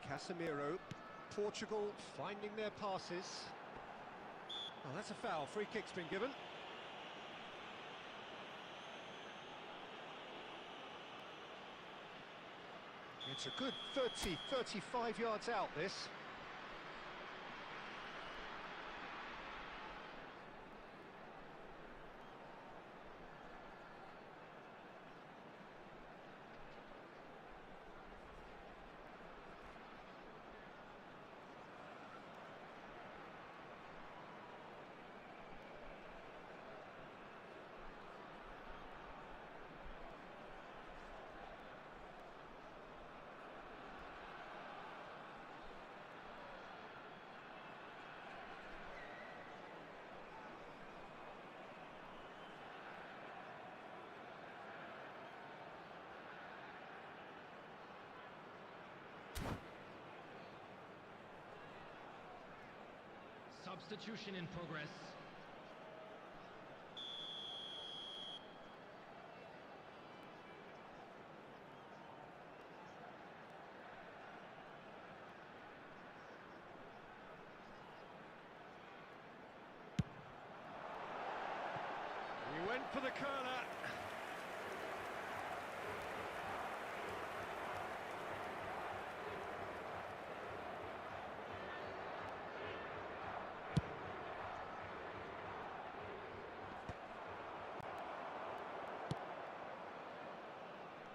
Casemiro. Portugal finding their passes. Oh, that's a foul. Free kick's been given. It's a good 30, 35 yards out, this. Substitution in progress. He went for the curler.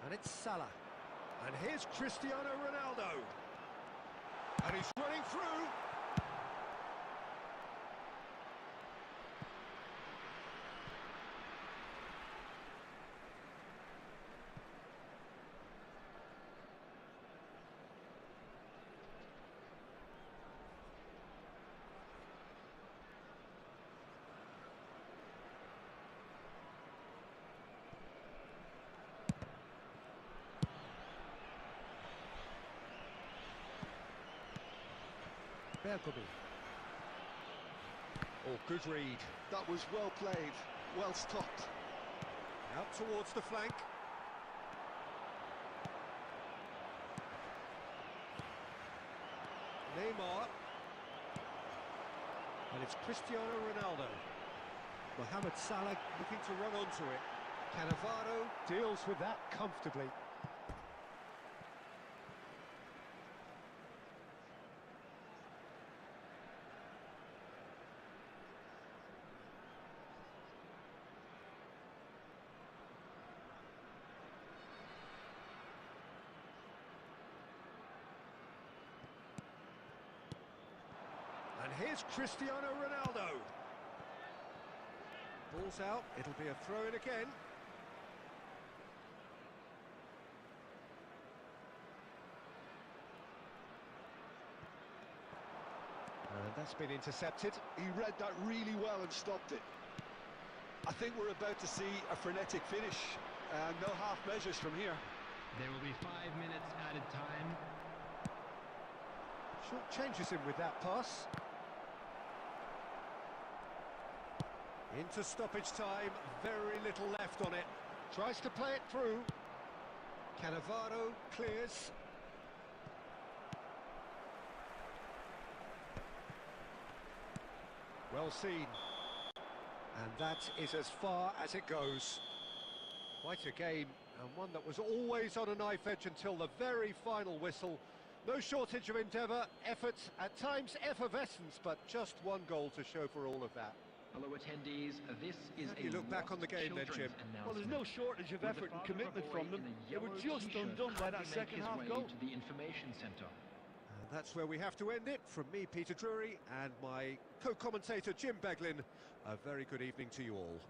And it's Salah. And here's Cristiano Ronaldo. And he's running through. Bergkamp. Oh, good read. That was well played, well stopped. Out towards the flank. Neymar. And it's Cristiano Ronaldo. Mohamed Salah looking to run onto it. Cannavaro deals with that comfortably. And here's Cristiano Ronaldo. Ball's out, it'll be a throw-in again. And that's been intercepted. He read that really well and stopped it. I think we're about to see a frenetic finish, and no half measures from here. There will be 5 minutes added time. Short changes him with that pass. Into stoppage time, very little left on it. Tries to play it through. Cannavaro clears. Well seen. And that is as far as it goes. Quite a game, and one that was always on a knife edge until the very final whistle. No shortage of endeavour, effort, at times effervescence, but just one goal to show for all of that. Hello attendees, this is How do you look back on the game then, Jim? Well, there's no shortage of effort and commitment from them. They were just undone by that second half goal. To the information centre. And that's where we have to end it. From me, Peter Drury, and my co-commentator, Jim Beglin, a very good evening to you all.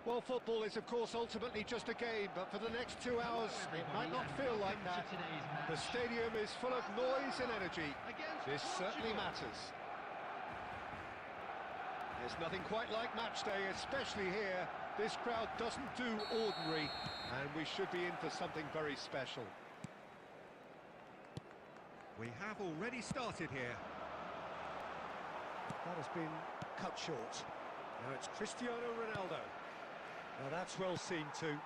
Well, football is, of course, ultimately just a game, but for the next 2 hours, it might not feel like that. The stadium is full of noise and energy. This certainly matters. There's nothing quite like match day, especially here. This crowd doesn't do ordinary, and we should be in for something very special. We have already started here. That has been cut short. Now it's Cristiano Ronaldo. Now that's well seen too.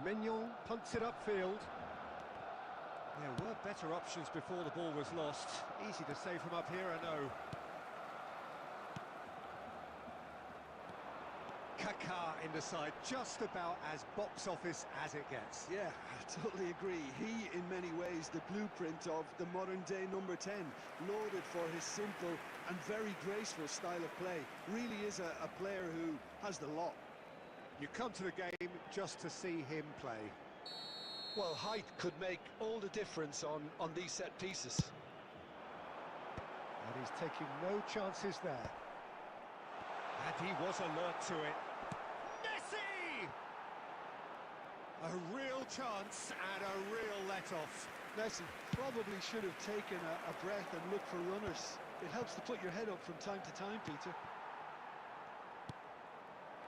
Mignon punts it upfield. There were better options before the ball was lost. Easy to say from up here, I know. Kaká in the side, just about as box office as it gets. Yeah, I totally agree. He, in many ways, the blueprint of the modern-day number 10, lauded for his simple and very graceful style of play. Really is a player who has the lot. You come to the game just to see him play. Well, height could make all the difference on these set pieces. And he's taking no chances there. And he was alert to it. Messi! A real chance and a real let-off. Messi probably should have taken a breath and looked for runners. It helps to put your head up from time to time, Peter.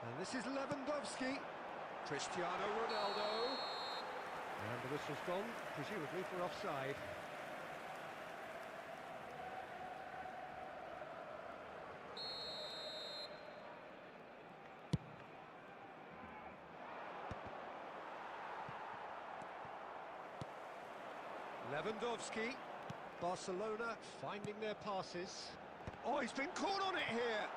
And this is Lewandowski. Cristiano Ronaldo. And the whistle's gone, presumably for offside. Lewandowski. Barcelona finding their passes. Oh, he's been caught on it here.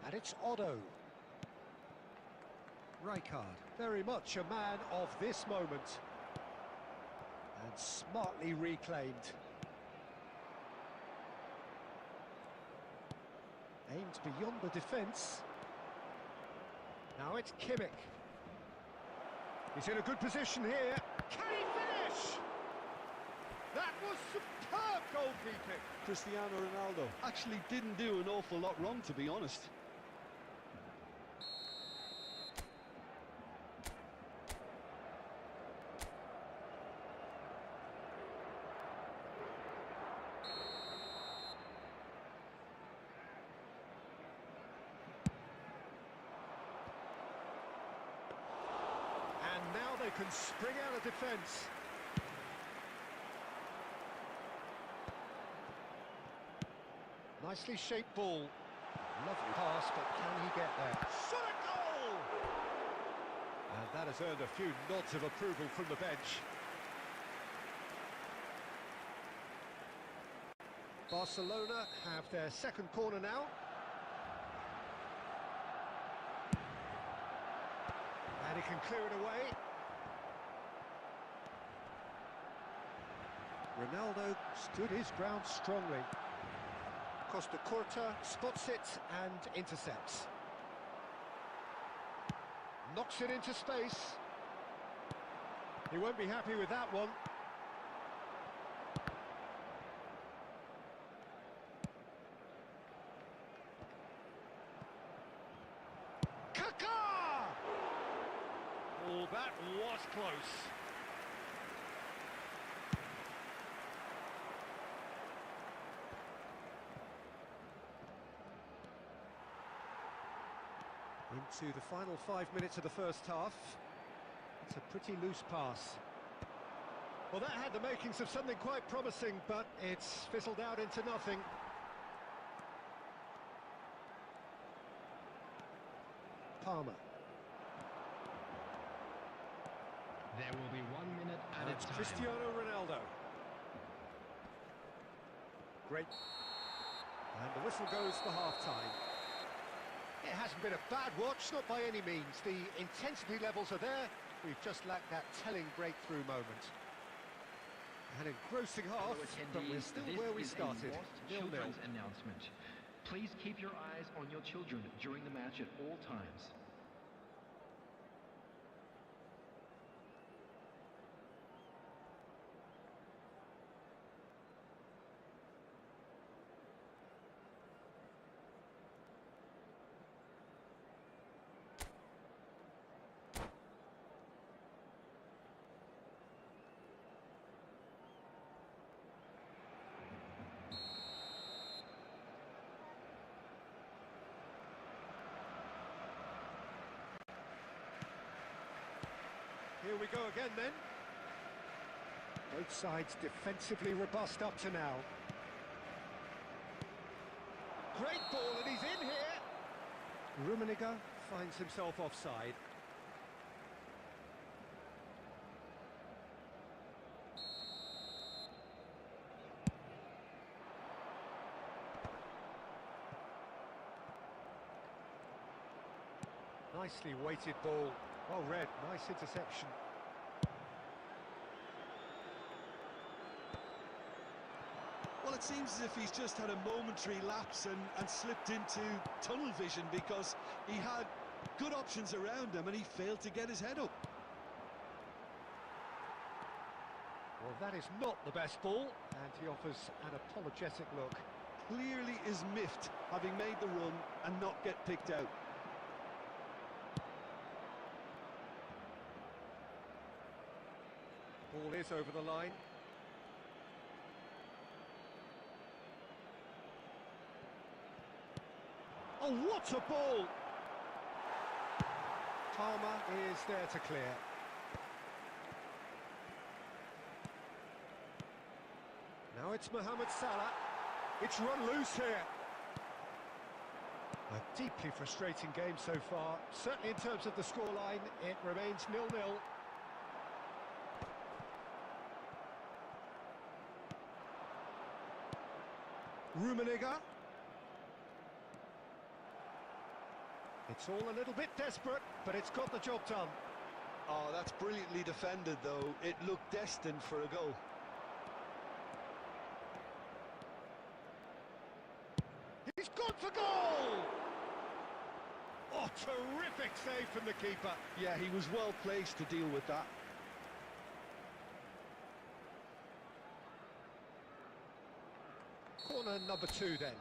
And it's Otto. Rijkaard, very much a man of this moment. And smartly reclaimed. Aimed beyond the defence. Now it's Kimmich. He's in a good position here. Can he finish? That was superb goalkeeping. Cristiano Ronaldo actually didn't do an awful lot wrong, to be honest. And now they can spring out of defence. Nicely shaped ball. Lovely pass, but can he get there? Shot a goal! And that has earned a few nods of approval from the bench. Barcelona have their second corner now. And he can clear it away. Ronaldo stood his ground strongly. Costa Curta spots it and intercepts. Knocks it into space. He won't be happy with that one. Kaká! Oh, that was close. Into the final 5 minutes of the first half. It's a pretty loose pass. Well, that had the makings of something quite promising, but it's fizzled out into nothing. Palmer. There will be 1 minute at a It's time. Cristiano Ronaldo. Great. And the whistle goes for half-time. It hasn't been a bad watch, not by any means. The intensity levels are there. We've just lacked that telling breakthrough moment. An engrossing half, but we're still where we started. 0-0. Children's announcement. Please keep your eyes on your children during the match at all times. Here we go again then. Both sides defensively robust up to now. Great ball, and he's in here. Rummenigge finds himself offside. Nicely weighted ball. Well read, nice interception. Well, it seems as if he's just had a momentary lapse and slipped into tunnel vision, because he had good options around him and he failed to get his head up. Well, that is not the best ball, and he offers an apologetic look. Clearly is miffed, having made the run and not get picked out. Ball is over the line. Oh, what a ball! Palmer is there to clear. Now it's Mohamed Salah. It's run loose here. A deeply frustrating game so far. Certainly in terms of the scoreline, it remains 0-0. Rummenigge. It's all a little bit desperate, but it's got the job done. Oh, that's brilliantly defended, though. It looked destined for a goal. He's gone for goal! Oh, terrific save from the keeper. Yeah, he was well placed to deal with that. Corner number 2 then.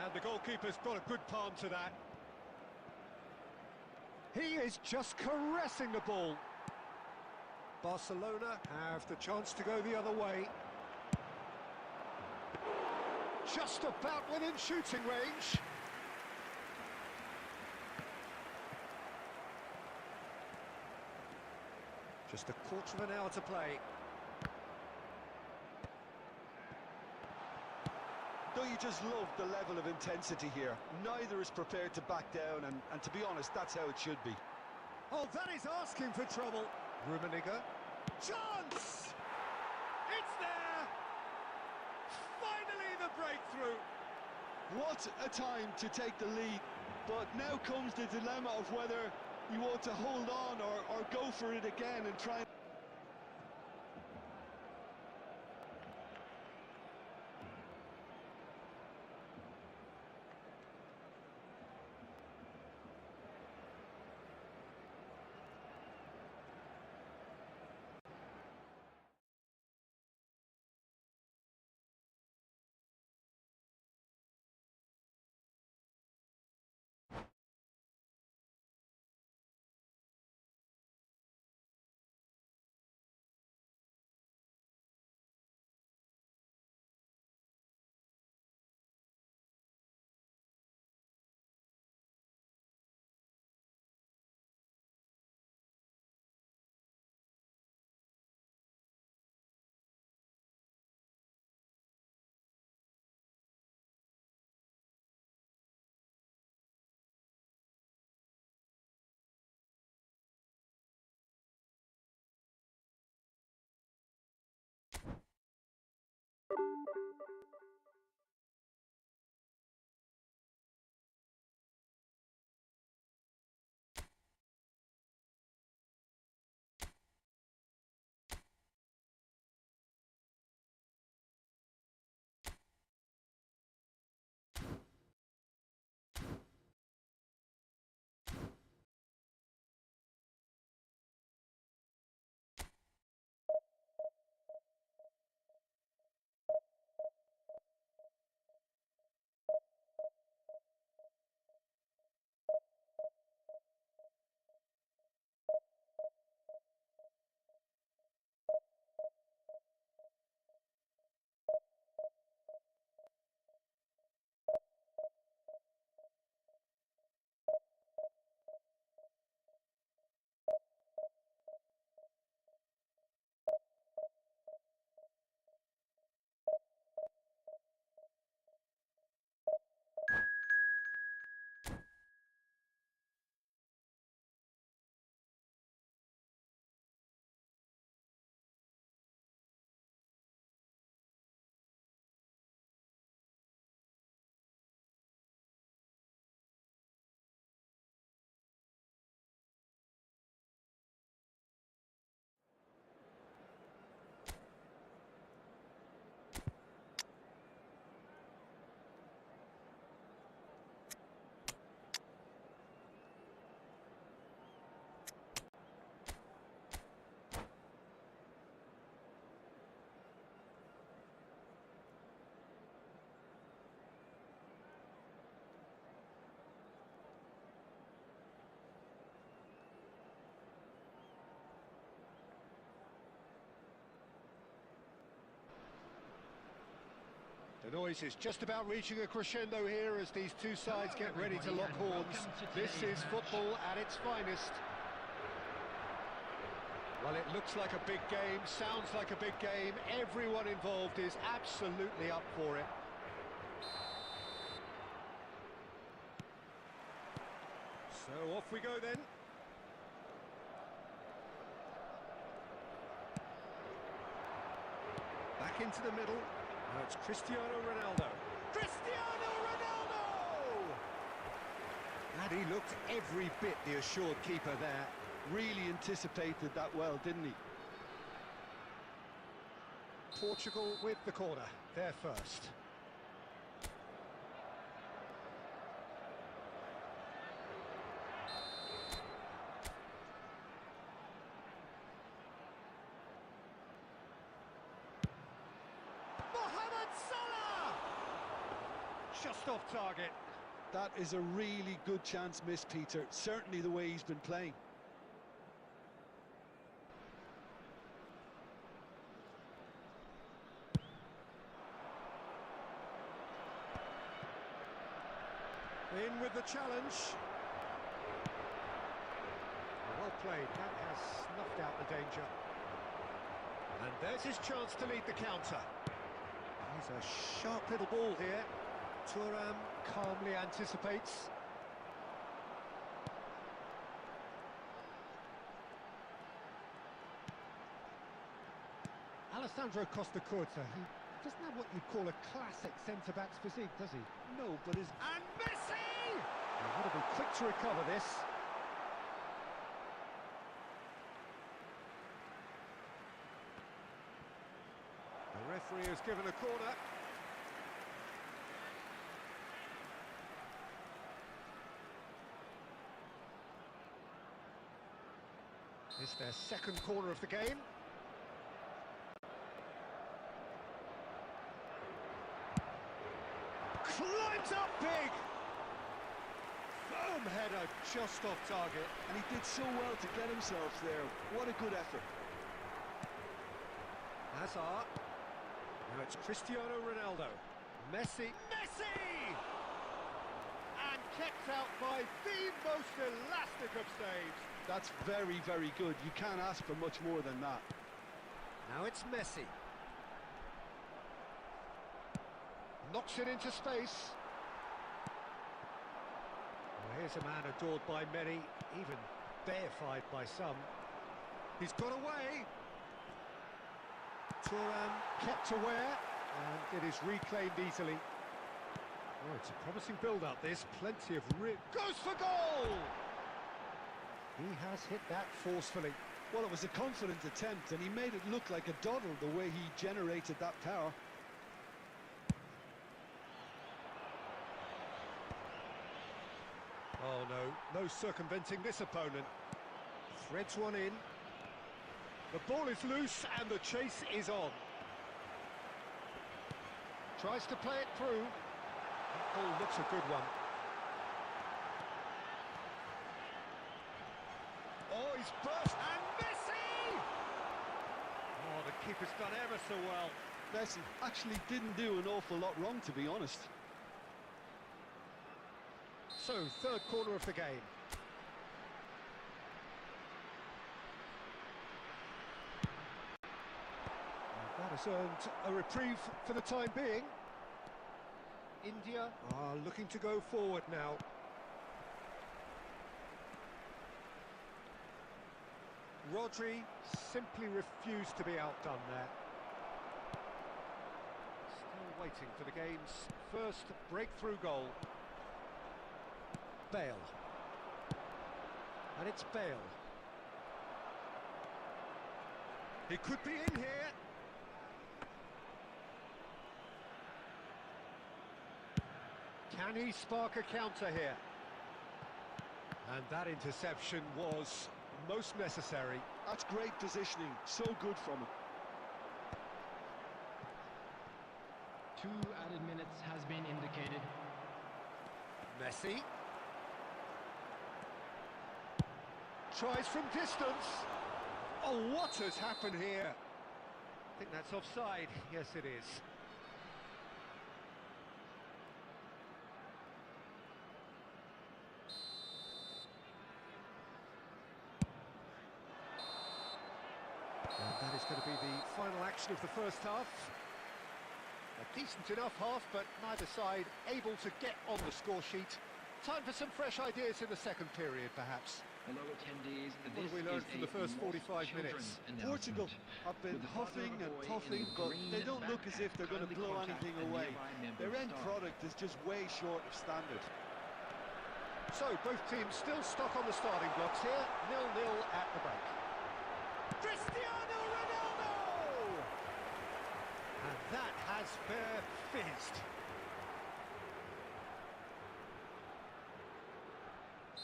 And the goalkeeper's got a good palm to that. He is just caressing the ball. Barcelona have the chance to go the other way. Just about within shooting range. Just a quarter of an hour to play. Don't you just love the level of intensity here? Neither is prepared to back down, and to be honest, that's how it should be. Oh, that is asking for trouble. Rummenigge. Chance! It's there! Finally the breakthrough! What a time to take the lead, but now comes the dilemma of whether you want to hold on or go for it again and try and The noise is just about reaching a crescendo here as these two sides get ready to lock horns. This is football at its finest. Well, it looks like a big game, sounds like a big game. Everyone involved is absolutely up for it. So off we go then. Back into the middle. Now it's Cristiano Ronaldo. Cristiano Ronaldo! And he looked every bit the assured keeper there. Really anticipated that well, didn't he? Portugal with the corner. They're first. Just off target. That is a really good chance missed, Peter. Certainly the way he's been playing. In with the challenge. Well played. That has snuffed out the danger. And there's his chance to lead the counter. He's a sharp little ball here. Thuram calmly anticipates. Alessandro Costa-Curta, he doesn't have what you'd call a classic centre-back's physique, does he? No, but his... And Messi! He's got to be quick to recover this. The referee has given a corner. It's their second corner of the game. Climbs up big! Firm header just off target. And he did so well to get himself there. What a good effort. Hazard. Now it's Cristiano Ronaldo. Messi. Messi! And kept out by the most elastic of saves. That's very, very good. You can't ask for much more than that. Now it's Messi. Knocks it into space. Well, here's a man adored by many, even deified by some. He's got away. Thuram kept aware, and it is reclaimed easily. Oh, it's a promising build-up, this. Plenty of goes for goal! He has hit that forcefully. Well, it was a confident attempt, and he made it look like a doddle the way he generated that power. Oh, no circumventing this opponent. Threads one in. The ball is loose, and the chase is on. Tries to play it through. That ball looks a good one. Oh, he's burst, and Messi! Oh, the keeper's done ever so well. Messi actually didn't do an awful lot wrong, to be honest. So, third corner of the game. And that has earned a reprieve for the time being. India are looking to go forward now. Rodri simply refused to be outdone there. Still waiting for the game's first breakthrough goal. Bale. And it's Bale. He could be in here. Can he spark a counter here? And that interception was most necessary. That's great positioning, so good from him. 2 added minutes has been indicated. Messi. Tries from distance. Oh, what has happened here? I think that's offside. Yes, it is. And that is going to be the final action of the first half. A decent enough half, but neither side able to get on the score sheet. Time for some fresh ideas in the second period, perhaps. Hello attendees, What have we learned from the first 45 minutes? Portugal have been huffing and puffing, but they don't look as if they're going to blow anything away. Their end product is just way short of standard. So, both teams still stuck on the starting blocks here, 0-0 at the break. Cristiano Ronaldo! And that has fair fizzed.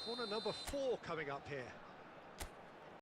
Corner number 4 coming up here.